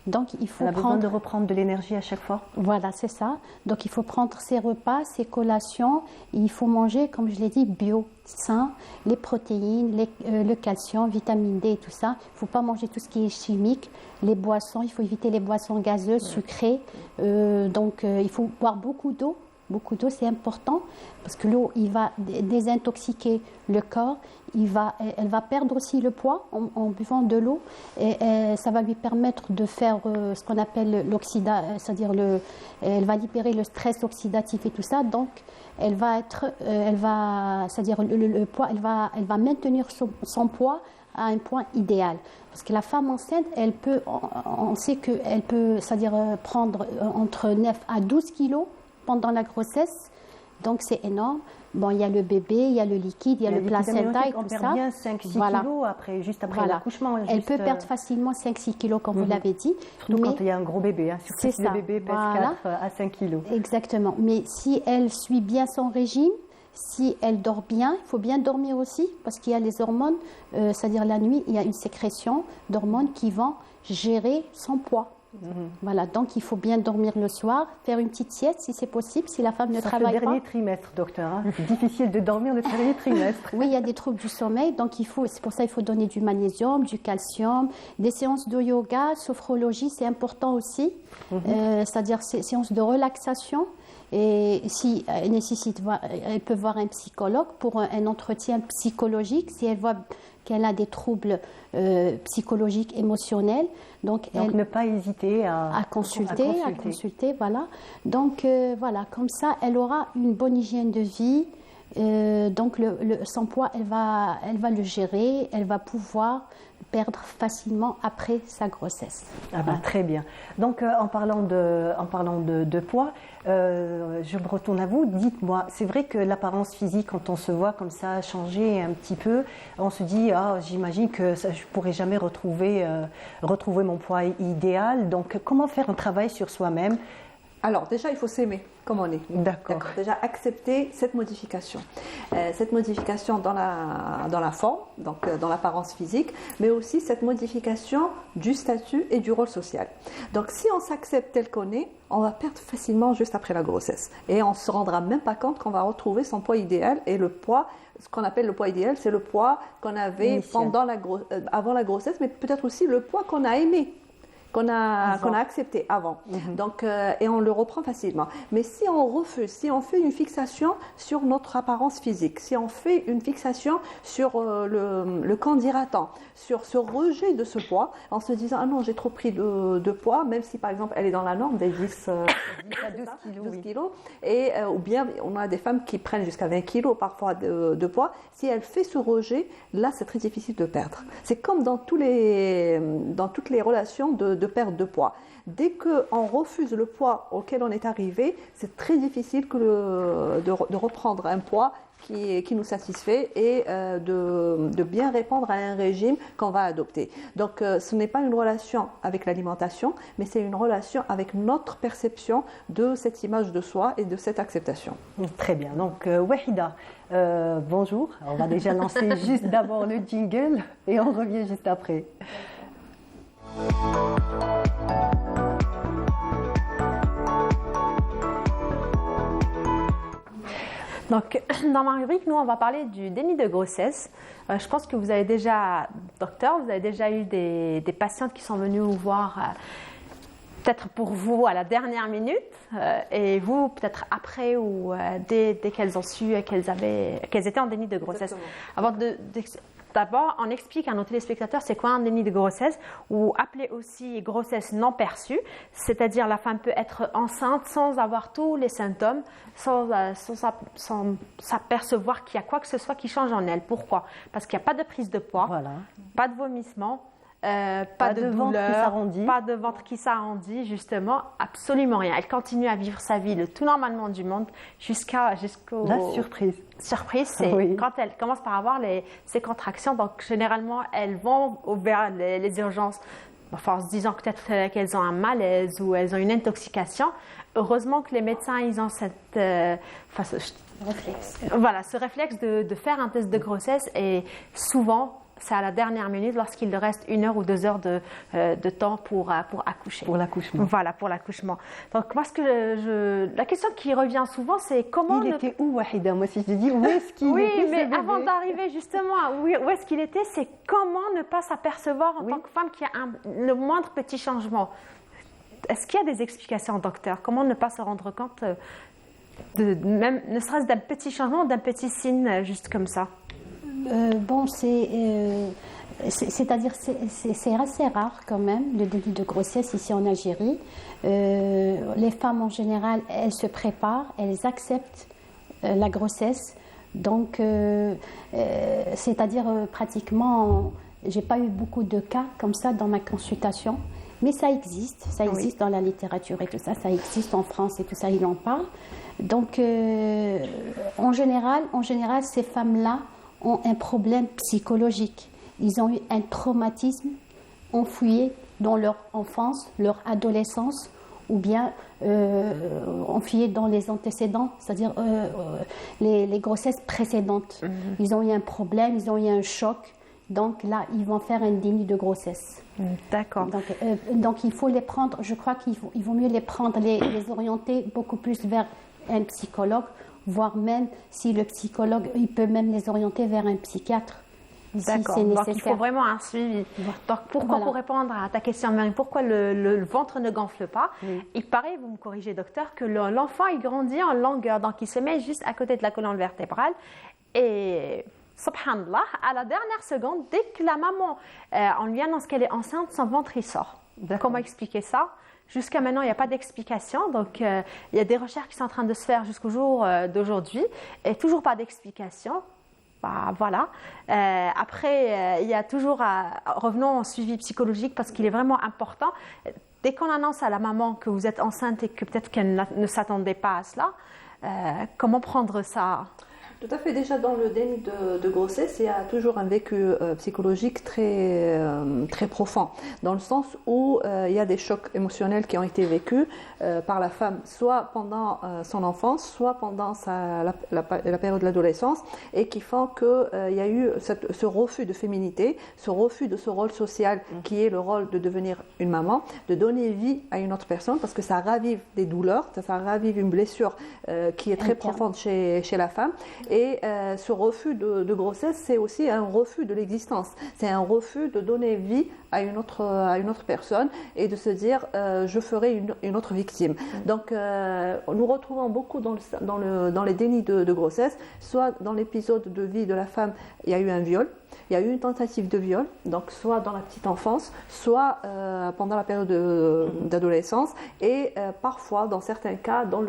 Donc, il faut besoin de reprendre de l'énergie à chaque fois. Voilà, c'est ça. Donc, il faut prendre ses repas, ses collations. Et il faut manger, comme je l'ai dit, bio, sain, les protéines, le calcium, vitamine D et tout ça. Il ne faut pas manger tout ce qui est chimique. Les boissons, il faut éviter les boissons gazeuses, sucrées. Il faut boire beaucoup d'eau. Beaucoup d'eau, c'est important parce que l'eau, il va désintoxiquer le corps. Elle va perdre aussi le poids en buvant de l'eau et ça va lui permettre de faire ce qu'on appelle l'oxydation, c'est-à-dire elle va libérer le stress oxydatif et tout ça. Donc, elle va maintenir son poids à un point idéal. Parce que la femme enceinte, on sait qu'elle peut, c'est-à-dire prendre entre 9 à 12 kilos pendant la grossesse, donc c'est énorme. Bon, il y a le bébé, il y a le liquide, il y a le placenta et tout ça. On perd bien 5-6 kilos juste après l'accouchement. Elle peut perdre facilement 5-6 kilos, comme vous l'avez dit. Surtout quand il y a un gros bébé. Surtout si le bébé pèse 4 à 5 kilos. Exactement. Mais si elle suit bien son régime, si elle dort bien, il faut bien dormir aussi, parce qu'il y a les hormones, c'est-à-dire la nuit, il y a une sécrétion d'hormones qui vont gérer son poids. Voilà, donc il faut bien dormir le soir, faire une petite sieste si c'est possible, si la femme ne travaille pas. C'est le dernier trimestre, docteur. C'est difficile de dormir le dernier trimestre. Oui, il y a des troubles du sommeil, donc c'est pour ça qu'il faut donner du magnésium, du calcium, des séances de yoga, sophrologie, c'est important aussi, c'est-à-dire séances de relaxation. Et si elle nécessite, elle peut voir un psychologue pour un entretien psychologique si elle voit qu'elle a des troubles psychologiques, émotionnels. Donc ne pas hésiter à consulter, voilà. Donc voilà, comme ça, elle aura une bonne hygiène de vie, Donc son poids, elle va le gérer, elle va pouvoir perdre facilement après sa grossesse. Ah ben, très bien. Donc en parlant de poids, je me retourne à vous. Dites-moi, c'est vrai que l'apparence physique, quand on se voit comme ça changer un petit peu, on se dit j'imagine que je ne pourrai jamais retrouver mon poids idéal. Donc comment faire un travail sur soi-même? Alors déjà, il faut s'aimer comme on est. D'accord. Déjà accepter cette modification. Cette modification dans la forme, donc dans l'apparence physique, mais aussi cette modification du statut et du rôle social. Donc si on s'accepte tel qu'on est, on va perdre facilement juste après la grossesse. Et on ne se rendra même pas compte qu'on va retrouver son poids idéal. Et le poids, ce qu'on appelle le poids idéal, c'est le poids qu'on avait avant la grossesse, mais peut-être aussi le poids qu'on a aimé. Qu'on a accepté avant. Donc, et on le reprend facilement. Mais si on refuse, si on fait une fixation sur notre apparence physique, si on fait une fixation sur le candidatant, sur ce rejet de ce poids, en se disant « Ah non, j'ai trop pris de poids », même si par exemple elle est dans la norme des 10 à 12 kilos, ou bien on a des femmes qui prennent jusqu'à 20 kilos parfois de poids, si elle fait ce rejet, là c'est très difficile de perdre. C'est comme dans toutes les relations de perte de poids. Dès qu'on refuse le poids auquel on est arrivé, c'est très difficile de reprendre un poids qui nous satisfait et de bien répondre à un régime qu'on va adopter. Donc ce n'est pas une relation avec l'alimentation, mais c'est une relation avec notre perception de cette image de soi et de cette acceptation. Très bien. Donc Wahida, bonjour. On va déjà lancer juste d'abord le jingle et on revient juste après. Donc, dans ma rubrique, nous, on va parler du déni de grossesse. Je pense que vous avez déjà, docteur, vous avez déjà eu des patientes qui sont venues vous voir, peut-être pour vous à la dernière minute, et vous, peut-être après ou dès qu'elles ont su qu'elles étaient en déni de grossesse. D'abord, on explique à nos téléspectateurs c'est quoi un déni de grossesse, ou appelé aussi grossesse non perçue, c'est-à-dire la femme peut être enceinte sans avoir tous les symptômes, sans s'apercevoir qu'il y a quoi que ce soit qui change en elle. Pourquoi? Parce qu'il n'y a pas de prise de poids, pas de vomissement, pas de douleur, pas de ventre qui s'arrondit, justement, absolument rien. Elle continue à vivre sa vie le tout normalement du monde jusqu'au... La surprise. Surprise, c'est quand elle commence par avoir ces contractions. Donc, généralement, elles vont vers les urgences en se disant peut-être qu'elles ont un malaise ou elles ont une intoxication. Heureusement que les médecins, ils ont ce réflexe de faire un test de grossesse, et souvent, c'est à la dernière minute lorsqu'il reste 1 heure ou 2 heures de temps pour accoucher. Pour l'accouchement. Voilà, pour l'accouchement. Donc, moi, la question qui revient souvent, c'est comment... Il était où, Wahida? Moi, si je te dis, où est-ce qu'il était? Oui, mais avant d'arriver justement à où est-ce qu'il était, c'est comment ne pas s'apercevoir en tant que femme qu'il y a le moindre petit changement. Est-ce qu'il y a des explications, docteur? Comment ne pas se rendre compte, même ne serait-ce d'un petit changement, d'un petit signe, juste comme ça? C'est-à-dire c'est assez rare quand même le début de grossesse ici en Algérie. Les femmes en général, elles se préparent, elles acceptent la grossesse. Donc, c'est-à-dire pratiquement, j'ai pas eu beaucoup de cas comme ça dans ma consultation, mais ça existe dans la littérature et tout ça, ça existe en France et tout ça, ils en parlent. Donc, en général, ces femmes-là ont un problème psychologique. Ils ont eu un traumatisme enfoui dans leur enfance, leur adolescence, ou bien enfoui dans les antécédents, c'est-à-dire les grossesses précédentes. Ils ont eu un problème, ils ont eu un choc, donc là, ils vont faire un déni de grossesse. D'accord. Donc il faut les prendre, je crois qu'il vaut mieux les prendre, les orienter beaucoup plus vers un psychologue, voire même si le psychologue, il peut même les orienter vers un psychiatre. D'accord, si c'est donc il faut vraiment un suivi. Donc pourquoi, pour répondre à ta question, Marie, pourquoi le ventre ne gonfle pas? Il paraît, vous me corrigez docteur, que l'enfant il grandit en longueur, donc il se met juste à côté de la colonne vertébrale et... Subhanallah, à la dernière seconde, dès que la maman, on lui annonce qu'elle est enceinte, son ventre il sort. Comment expliquer ça? Jusqu'à maintenant, il n'y a pas d'explication. Donc, il y a des recherches qui sont en train de se faire jusqu'au jour d'aujourd'hui et toujours pas d'explication. Bah, voilà. Après, il y a toujours, revenons au suivi psychologique parce qu'il est vraiment important. Dès qu'on annonce à la maman que vous êtes enceinte et que peut-être qu'elle ne s'attendait pas à cela, comment prendre ça ? Tout à fait. Déjà, dans le déni de grossesse, il y a toujours un vécu psychologique très, très profond, dans le sens où il y a des chocs émotionnels qui ont été vécus par la femme, soit pendant son enfance, soit pendant la période de l'adolescence, et qui font qu'il y a eu ce refus de féminité, ce refus de ce rôle social qui est le rôle de devenir une maman, de donner vie à une autre personne, parce que ça ravive des douleurs, ça ravive une blessure qui est très profonde chez la femme. Et ce refus de grossesse, c'est aussi un refus de l'existence. C'est un refus de donner vie à une autre personne et de se dire je ferai une autre victime. Donc nous retrouvons beaucoup dans les dénis de grossesse, soit dans l'épisode de vie de la femme, il y a eu un viol, il y a eu une tentative de viol, donc soit dans la petite enfance, soit pendant la période d'adolescence, et parfois, dans certains cas, dans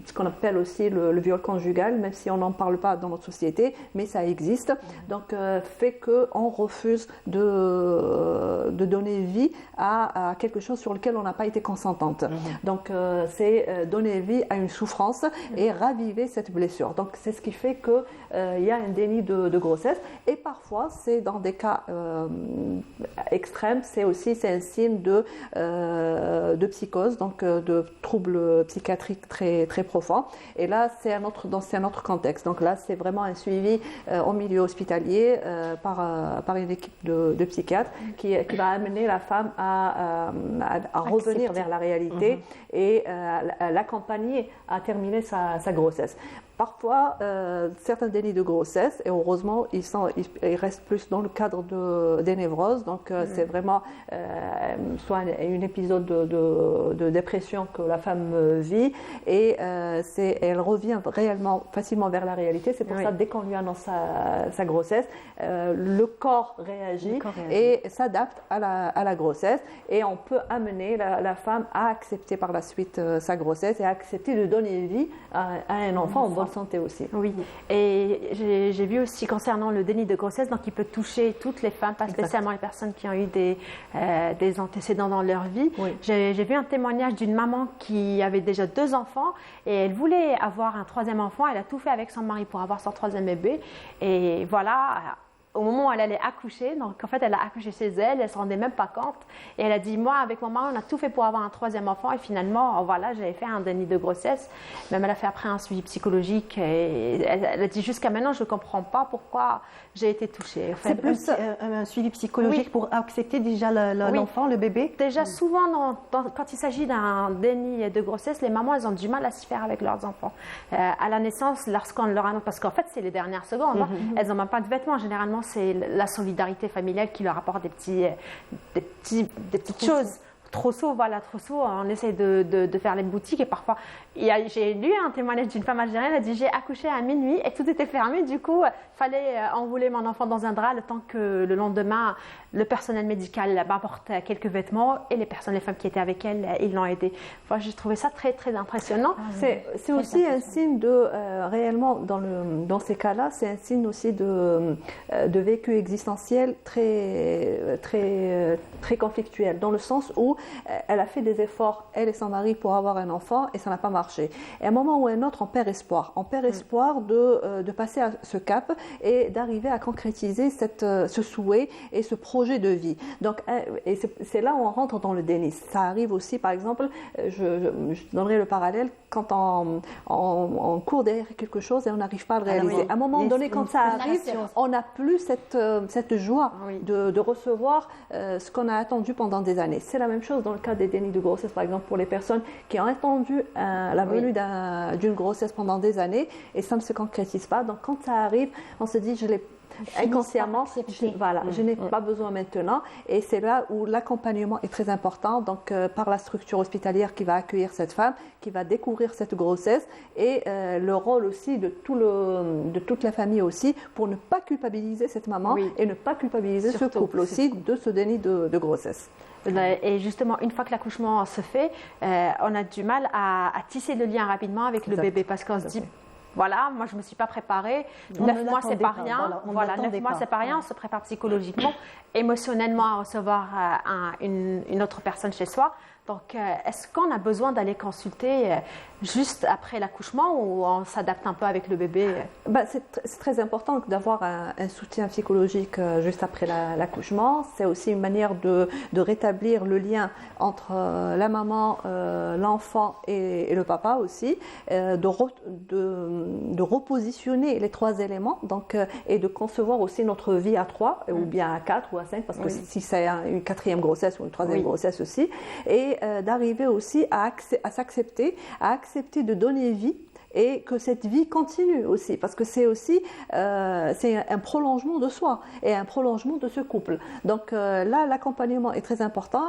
ce qu'on appelle aussi le viol conjugal, même si on n'en parle pas dans notre société, mais ça existe. Donc, fait qu'on refuse de donner vie à quelque chose sur lequel on n'a pas été consentante. Donc, c'est donner vie à une souffrance et raviver cette blessure. Donc, c'est ce qui fait qu'il y a un déni de grossesse, et parfois, c'est dans des cas extrêmes, c'est un signe de psychose, donc de troubles psychiatriques très, très profonds. Et là, c'est un autre contexte. Donc là, c'est vraiment un suivi au milieu hospitalier par une équipe de psychiatres qui va amener la femme à revenir vers la réalité et l'accompagner à terminer sa grossesse. Parfois, certains dénis de grossesse, et heureusement, ils restent plus dans le cadre des névroses. Donc, c'est vraiment soit un épisode de dépression que la femme vit, et elle revient réellement facilement vers la réalité. C'est pour ça, dès qu'on lui annonce sa grossesse, le corps réagit et s'adapte à la grossesse, et on peut amener la femme à accepter par la suite sa grossesse et à accepter de donner vie à un enfant en bonne santé aussi. Oui, et j'ai vu aussi concernant le déni de grossesse, donc il peut toucher toutes les femmes, pas spécialement les personnes qui ont eu des antécédents dans leur vie. Oui. J'ai vu un témoignage d'une maman qui avait déjà 2 enfants et elle voulait avoir un 3e enfant. Elle a tout fait avec son mari pour avoir son 3e bébé, et voilà. Au moment où elle allait accoucher, donc en fait elle a accouché chez elle, elle ne se rendait même pas compte, et elle a dit moi avec mon mari on a tout fait pour avoir un 3e enfant, et finalement voilà, j'avais fait un déni de grossesse. Même elle a fait après un suivi psychologique, et elle a dit jusqu'à maintenant je ne comprends pas pourquoi j'ai été touchée. En fait, c'est plus un suivi psychologique pour accepter déjà l'enfant, le bébé. Déjà souvent quand il s'agit d'un déni de grossesse, les mamans elles ont du mal à s'y faire avec leurs enfants. À la naissance, lorsqu'on leur annonce, parce qu'en fait c'est les dernières secondes, elles n'ont même pas de vêtements généralement. C'est la solidarité familiale qui leur apporte des petites choses. Trousseau, voilà, trousseau, on essaie de faire les boutiques, et parfois, j'ai lu un témoignage d'une femme algérienne, elle a dit j'ai accouché à minuit et tout était fermé, du coup, il fallait enrouler mon enfant dans un drap le temps que le lendemain, le personnel médical m'apporte quelques vêtements, et les femmes qui étaient avec elle, ils l'ont aidée. Enfin, j'ai trouvé ça très, très impressionnant. C'est aussi un signe de, réellement, dans ces cas-là, c'est un signe aussi de vécu existentiel très, très, très conflictuel, dans le sens où elle a fait des efforts, elle et son mari, pour avoir un enfant, et ça n'a pas marché. Et à un moment ou à un autre, on perd espoir. On perd espoir de passer à ce cap et d'arriver à concrétiser ce souhait et ce projet de vie. Donc, et c'est là où on rentre dans le déni. Ça arrive aussi, par exemple, je donnerai le parallèle, quand on court derrière quelque chose et on n'arrive pas à le réaliser. À un moment donné, quand ça arrive, on n'a plus cette joie de recevoir ce qu'on a attendu pendant des années. C'est la même chose dans le cas des dénis de grossesse, par exemple, pour les personnes qui ont attendu la venue d'une grossesse pendant des années et ça ne se concrétise pas. Donc, quand ça arrive, on se dit, inconsciemment, je n'ai pas besoin maintenant. Et c'est là où l'accompagnement est très important, donc par la structure hospitalière qui va accueillir cette femme, qui va découvrir cette grossesse, et le rôle aussi de toute la famille aussi, pour ne pas culpabiliser cette maman et ne pas culpabiliser ce couple aussi de ce déni de grossesse. Et justement, une fois que l'accouchement se fait, on a du mal à tisser le lien rapidement avec le bébé, parce qu'on se dit, voilà, moi je ne me suis pas préparée, 9 mois c'est pas rien, 9 mois c'est pas rien, on se prépare psychologiquement, émotionnellement à recevoir une autre personne chez soi. Donc, est-ce qu'on a besoin d'aller consulter juste après l'accouchement, ou on s'adapte un peu avec le bébé? C'est très important d'avoir un soutien psychologique juste après l'accouchement. C'est aussi une manière de rétablir le lien entre la maman, l'enfant et le papa aussi, de repositionner les 3 éléments, donc, et de concevoir aussi notre vie à 3, ou bien à 4 ou à 5, parce que si c'est une 4e grossesse ou une 3e grossesse aussi, et d'arriver aussi à s'accepter, à accepter de donner vie, et que cette vie continue aussi, parce que c'est aussi c'est un prolongement de soi et un prolongement de ce couple. Donc là, l'accompagnement est très important.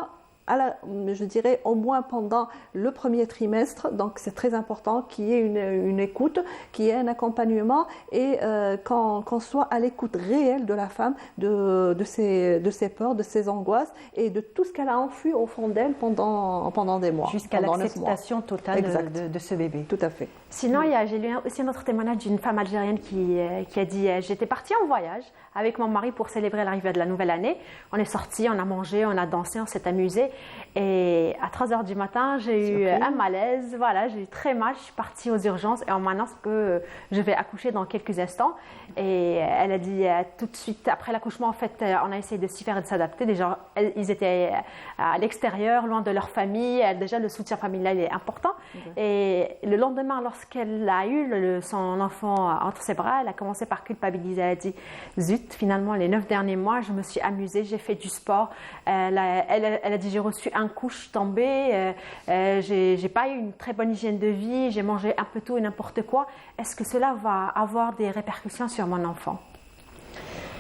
Je dirais au moins pendant le 1er trimestre, donc c'est très important qu'il y ait une écoute, qu'il y ait un accompagnement, et qu'on soit à l'écoute réelle de la femme, de ses peurs, de ses angoisses, et de tout ce qu'elle a enfui au fond d'elle pendant des mois. Jusqu'à l'acceptation totale de ce bébé. Tout à fait. Sinon, j'ai lu aussi un autre témoignage d'une femme algérienne qui a dit « J'étais partie en voyage avec mon mari pour célébrer l'arrivée de la nouvelle année. On est sortis, on a mangé, on a dansé, on s'est amusé. Et à 3h du matin, j'ai eu un malaise. Voilà, j'ai eu très mal. Je suis partie aux urgences et on m'annonce que je vais accoucher dans quelques instants. Et elle a dit tout de suite, après l'accouchement, en fait, on a essayé de s'y faire et de s'adapter. Déjà, ils étaient à l'extérieur, loin de leur famille. Déjà, le soutien familial est important. Et le lendemain, lorsqu'elle a eu son enfant entre ses bras, elle a commencé par culpabiliser. Elle a dit, zut, finalement, les 9 derniers mois, je me suis amusée, j'ai fait du sport. Elle a dit, j'ai reçu un coup, je suis tombée, j'ai pas eu une très bonne hygiène de vie, j'ai mangé un peu tout et n'importe quoi. Est-ce que cela va avoir des répercussions sur mon enfant?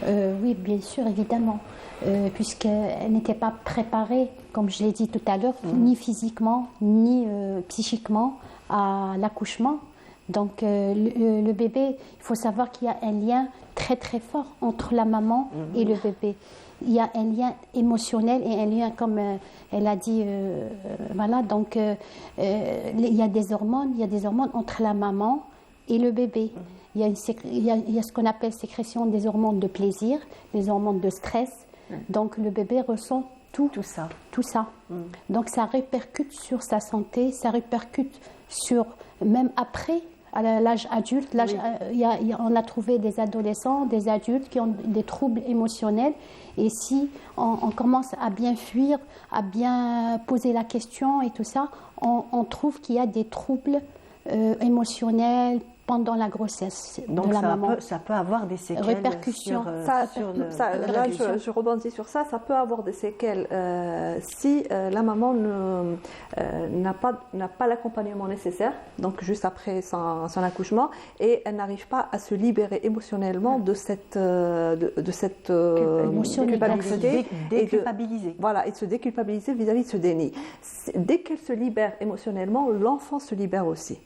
Oui, bien sûr, évidemment, puisqu'elle n'était pas préparée, comme je l'ai dit tout à l'heure, ni physiquement, ni psychiquement à l'accouchement. Donc le bébé, il faut savoir qu'il y a un lien très très fort entre la maman et le bébé. Il y a un lien émotionnel et un lien, comme elle a dit, voilà, donc il y a des hormones entre la maman et le bébé. Il y a ce qu'on appelle sécrétion des hormones de plaisir, des hormones de stress. Donc le bébé ressent tout ça. Donc ça répercute sur sa santé, ça répercute sur, même après, à l'âge adulte. On a trouvé des adolescents, des adultes qui ont des troubles émotionnels. Et si on commence à bien fuir, à bien poser la question et tout ça, on trouve qu'il y a des troubles émotionnels pendant la grossesse de la maman. Ça peut avoir des séquelles. Répercussions. Là, je rebondis sur ça. Ça peut avoir des séquelles si la maman n'a pas l'accompagnement nécessaire, donc juste après son accouchement, et elle n'arrive pas à se libérer émotionnellement de cette culpabilité. Et de se déculpabiliser vis-à-vis de ce déni. Dès qu'elle se libère émotionnellement, l'enfant se libère aussi.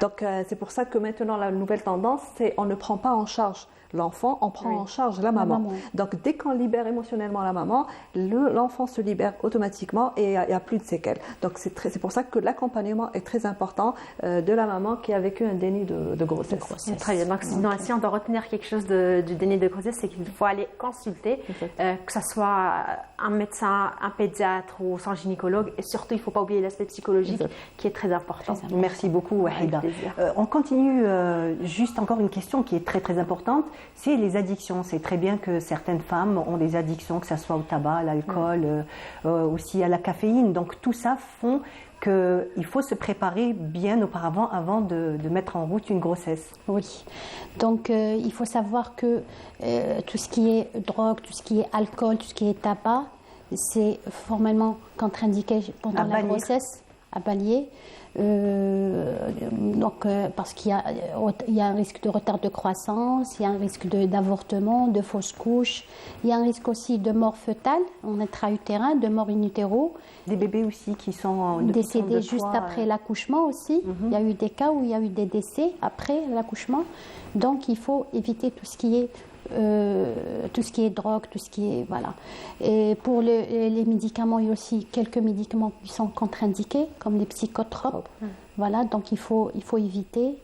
Donc c'est pour ça que maintenant la nouvelle tendance, c'est on ne prend pas en charge l'enfant, on prend en charge la maman. Donc dès qu'on libère émotionnellement la maman, l'enfant se libère automatiquement et il n'y a plus de séquelles. Donc c'est pour ça que l'accompagnement est très important de la maman qui a vécu un déni de grossesse. Très bien. Donc si on doit retenir quelque chose du déni de grossesse, c'est qu'il faut aller consulter, que ce soit un médecin, un pédiatre ou son gynécologue. Et surtout, il ne faut pas oublier l'aspect psychologique qui est très important. Merci beaucoup, Wahida. On continue, juste encore une question qui est très très importante. C'est les addictions. C'est très bien que certaines femmes ont des addictions, que ce soit au tabac, à l'alcool, aussi à la caféine. Donc tout ça font qu'il faut se préparer bien auparavant avant de mettre en route une grossesse. Oui. Donc il faut savoir que tout ce qui est drogue, tout ce qui est alcool, tout ce qui est tabac, c'est formellement contre-indiqué pendant la grossesse, à bannir. Parce qu'il y a un risque de retard de croissance, il y a un risque d'avortement, de fausse couche, il y a un risque aussi de mort fœtale en intra-utérin, de mort in utero. Des bébés aussi qui sont décédés juste après l'accouchement aussi. Il y a eu des cas où il y a eu des décès après l'accouchement. Donc il faut éviter tout ce qui est drogue, tout ce qui est voilà. Et pour les médicaments, il y a aussi quelques médicaments qui sont contre-indiqués, comme les psychotropes. Voilà, donc il faut éviter.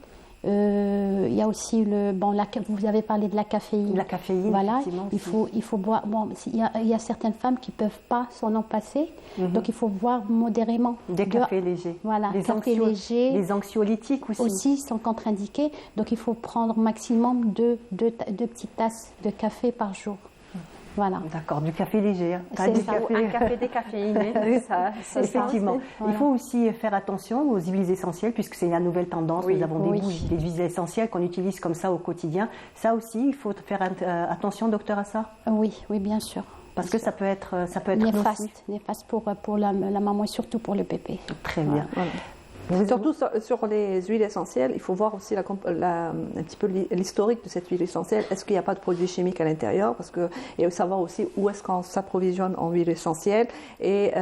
Il y a aussi vous avez parlé de la caféine. La caféine, voilà, il faut boire. Bon, il y a certaines femmes qui peuvent pas s'en en passer, donc il faut boire modérément. Des cafés légers. Voilà, des cafés légers. Les anxiolytiques aussi. Aussi sont contre-indiqués, donc il faut prendre maximum deux petites tasses de café par jour. Voilà. D'accord, du café léger. Hein. C'est ça, un café décaféiné. Effectivement. Voilà. Il faut aussi faire attention aux huiles essentielles, puisque c'est la nouvelle tendance. Nous avons des huiles essentielles qu'on utilise comme ça au quotidien. Ça aussi, il faut faire attention, docteur, à ça? Oui, bien sûr. Parce que ça peut être néfaste pour la maman et surtout pour le bébé. Très bien. Voilà. Surtout sur les huiles essentielles, il faut voir aussi un petit peu l'historique de cette huile essentielle. Est-ce qu'il n'y a pas de produits chimiques à l'intérieur? Et savoir aussi où est-ce qu'on s'approvisionne en huile essentielle. Et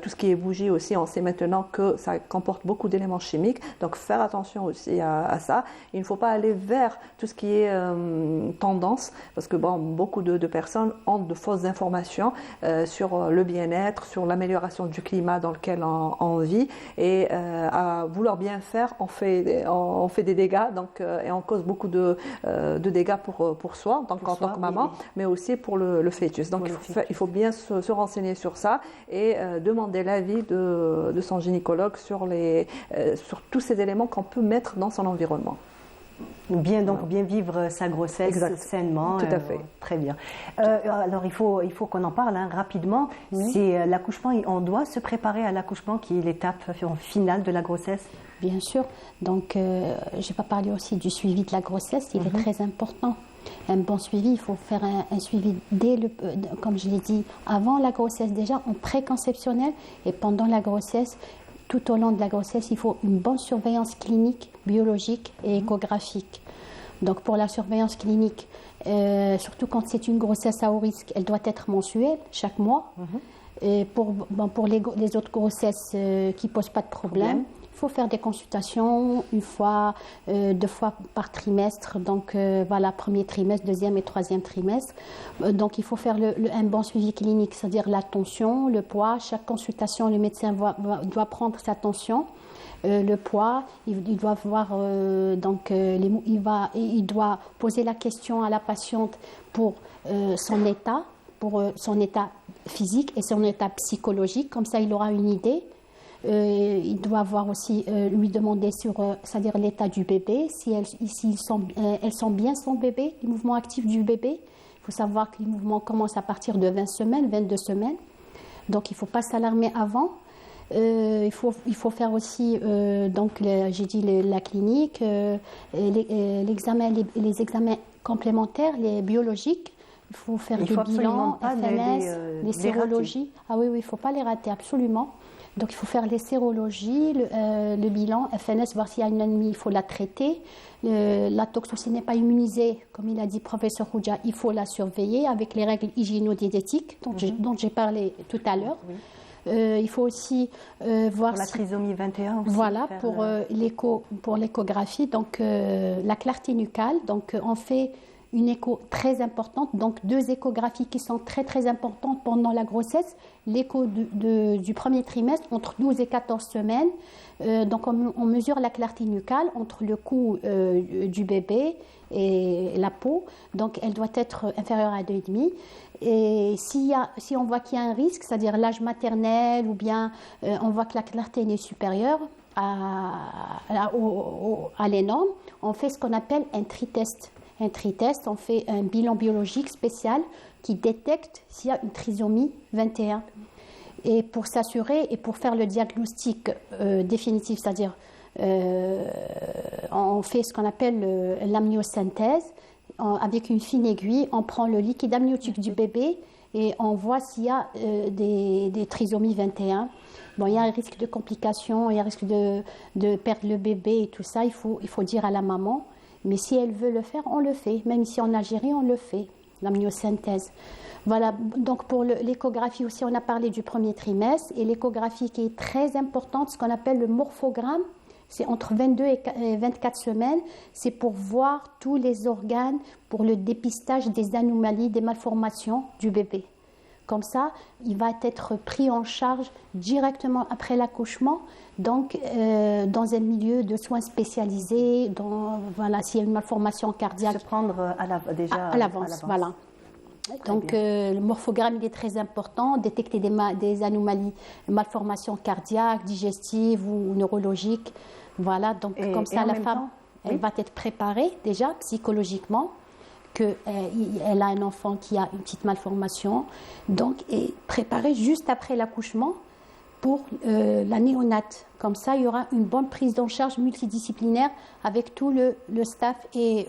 tout ce qui est bougie aussi, on sait maintenant que ça comporte beaucoup d'éléments chimiques. Donc faire attention aussi à ça. Il ne faut pas aller vers tout ce qui est tendance, parce que beaucoup de personnes ont de fausses informations sur le bien-être, sur l'amélioration du climat dans lequel on vit. Et à vouloir bien faire, on fait des dégâts, et on cause beaucoup de dégâts pour soi, en tant que maman, mais aussi pour le fœtus. Donc il faut bien se renseigner sur ça et demander l'avis de son gynécologue sur tous ces éléments qu'on peut mettre dans son environnement. Bien vivre sa grossesse sainement. Tout à fait. Très bien. Alors il faut qu'on en parle rapidement. C'est l'accouchement. On doit se préparer à l'accouchement qui est l'étape finale de la grossesse. Bien sûr. Donc je vais pas parler aussi du suivi de la grossesse. Il est très important. Un bon suivi, il faut faire un suivi comme je l'ai dit, avant la grossesse déjà, en préconceptionnel et pendant la grossesse. Tout au long de la grossesse, il faut une bonne surveillance clinique, biologique et échographique. Donc pour la surveillance clinique, surtout quand c'est une grossesse à haut risque, elle doit être mensuelle, chaque mois. Et pour les autres grossesses qui ne posent pas de problème, il faut faire des consultations 1 fois, 2 fois par trimestre. Donc premier trimestre, 2e et 3e trimestre. Donc il faut faire un bon suivi clinique, c'est-à-dire la tension, le poids. Chaque consultation, le médecin doit prendre sa tension. Le poids, il doit voir il doit poser la question à la patiente pour son état physique et son état psychologique. Comme ça, il aura une idée. Il doit voir aussi lui demander c'est-à-dire l'état du bébé, si elle sent bien son bébé, les mouvements actifs du bébé. Il faut savoir que les mouvements commencent à partir de 20 semaines, 22 semaines. Donc il ne faut pas s'alarmer avant. Il faut faire aussi j'ai dit la clinique, les examens complémentaires, les biologiques. Il faut faire des bilans, FNS, les sérologies. Ah oui, il ne faut pas les rater, absolument. Donc il faut faire les sérologies, le bilan, FNS, voir s'il y a une anémie, il faut la traiter. La toxocine n'est pas immunisée, comme il a dit professeur Khoudia, il faut la surveiller avec les règles hygiéno-diététiques dont j'ai parlé tout à l'heure. Il faut aussi voir pour la trisomie 21 aussi, voilà, pour l'échographie, donc la clarté nucale. Donc on fait une écho très importante, donc 2 échographies qui sont très très importantes pendant la grossesse. L'écho du premier trimestre entre 12 et 14 semaines. Donc on mesure la clarté nucale entre le cou du bébé et la peau. Donc elle doit être inférieure à 2,5. Et si on voit qu'il y a un risque, c'est-à-dire l'âge maternel ou bien on voit que la clarté est supérieure à les normes, on fait ce qu'on appelle un tritest. Un tritest, on fait un bilan biologique spécial qui détecte s'il y a une trisomie 21. Et pour s'assurer et pour faire le diagnostic définitif, c'est-à-dire on fait ce qu'on appelle l'amniosynthèse. avec une fine aiguille, on prend le liquide amniotique du bébé et on voit s'il y a des trisomies 21. Bon, il y a un risque de complications, il y a un risque de perdre le bébé et tout ça. Il faut dire à la maman. Mais si elle veut le faire, on le fait. Même ici en Algérie, on le fait, l'amniosynthèse. Voilà, donc pour l'échographie aussi, on a parlé du premier trimestre. Et l'échographie qui est très importante, ce qu'on appelle le morphogramme, c'est entre 22 et 24 semaines. C'est pour voir tous les organes, pour le dépistage des anomalies, des malformations du bébé. Comme ça, il va être pris en charge directement après l'accouchement, donc dans un milieu de soins spécialisés, voilà, s'il y a une malformation cardiaque. Se prendre à l'avance, voilà. Donc le morphogramme il est très important, détecter des anomalies, malformations cardiaques, digestives ou neurologiques. Voilà, donc comme ça la femme, elle va être préparée déjà psychologiquement qu'elle a un enfant qui a une petite malformation, donc est préparée juste après l'accouchement pour la néonate. Comme ça, il y aura une bonne prise en charge multidisciplinaire avec tout le staff et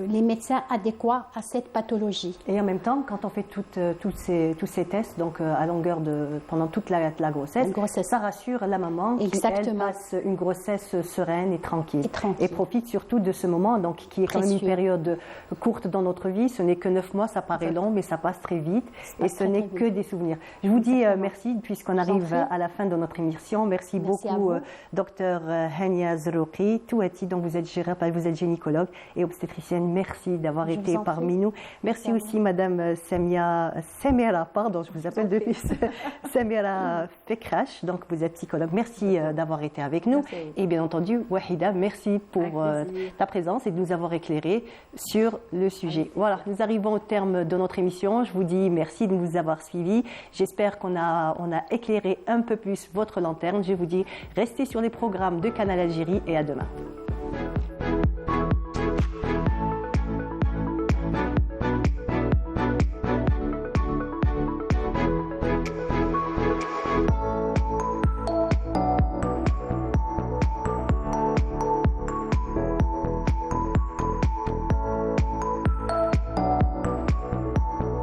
les médecins adéquats à cette pathologie. Et en même temps, quand on fait tous ces tests, donc à longueur pendant toute la grossesse, ça rassure la maman qui elle, passe une grossesse sereine et tranquille. Et profite surtout de ce moment, donc qui est quand même une période courte dans notre vie. Ce n'est que 9 mois, ça paraît long, mais ça passe très vite. Et ce n'est que des souvenirs. Je vous dis merci puisqu'on arrive à la fin de notre émission. Merci beaucoup. Docteur Hania Zerouki Touati, dont vous êtes gynécologue et obstétricienne. Merci d'avoir été parmi nous. Merci aussi Madame Samira, pardon, je vous appelle depuis Samira Fekrash, donc vous êtes psychologue. Merci d'avoir été avec nous. Et bien entendu, Wahida, merci pour ta présence et de nous avoir éclairé sur le sujet. Voilà, nous arrivons au terme de notre émission. Je vous dis merci de nous avoir suivis. J'espère qu'on a éclairé un peu plus votre lanterne. Je vous dis, restez sur les programmes de Canal Algérie et à demain.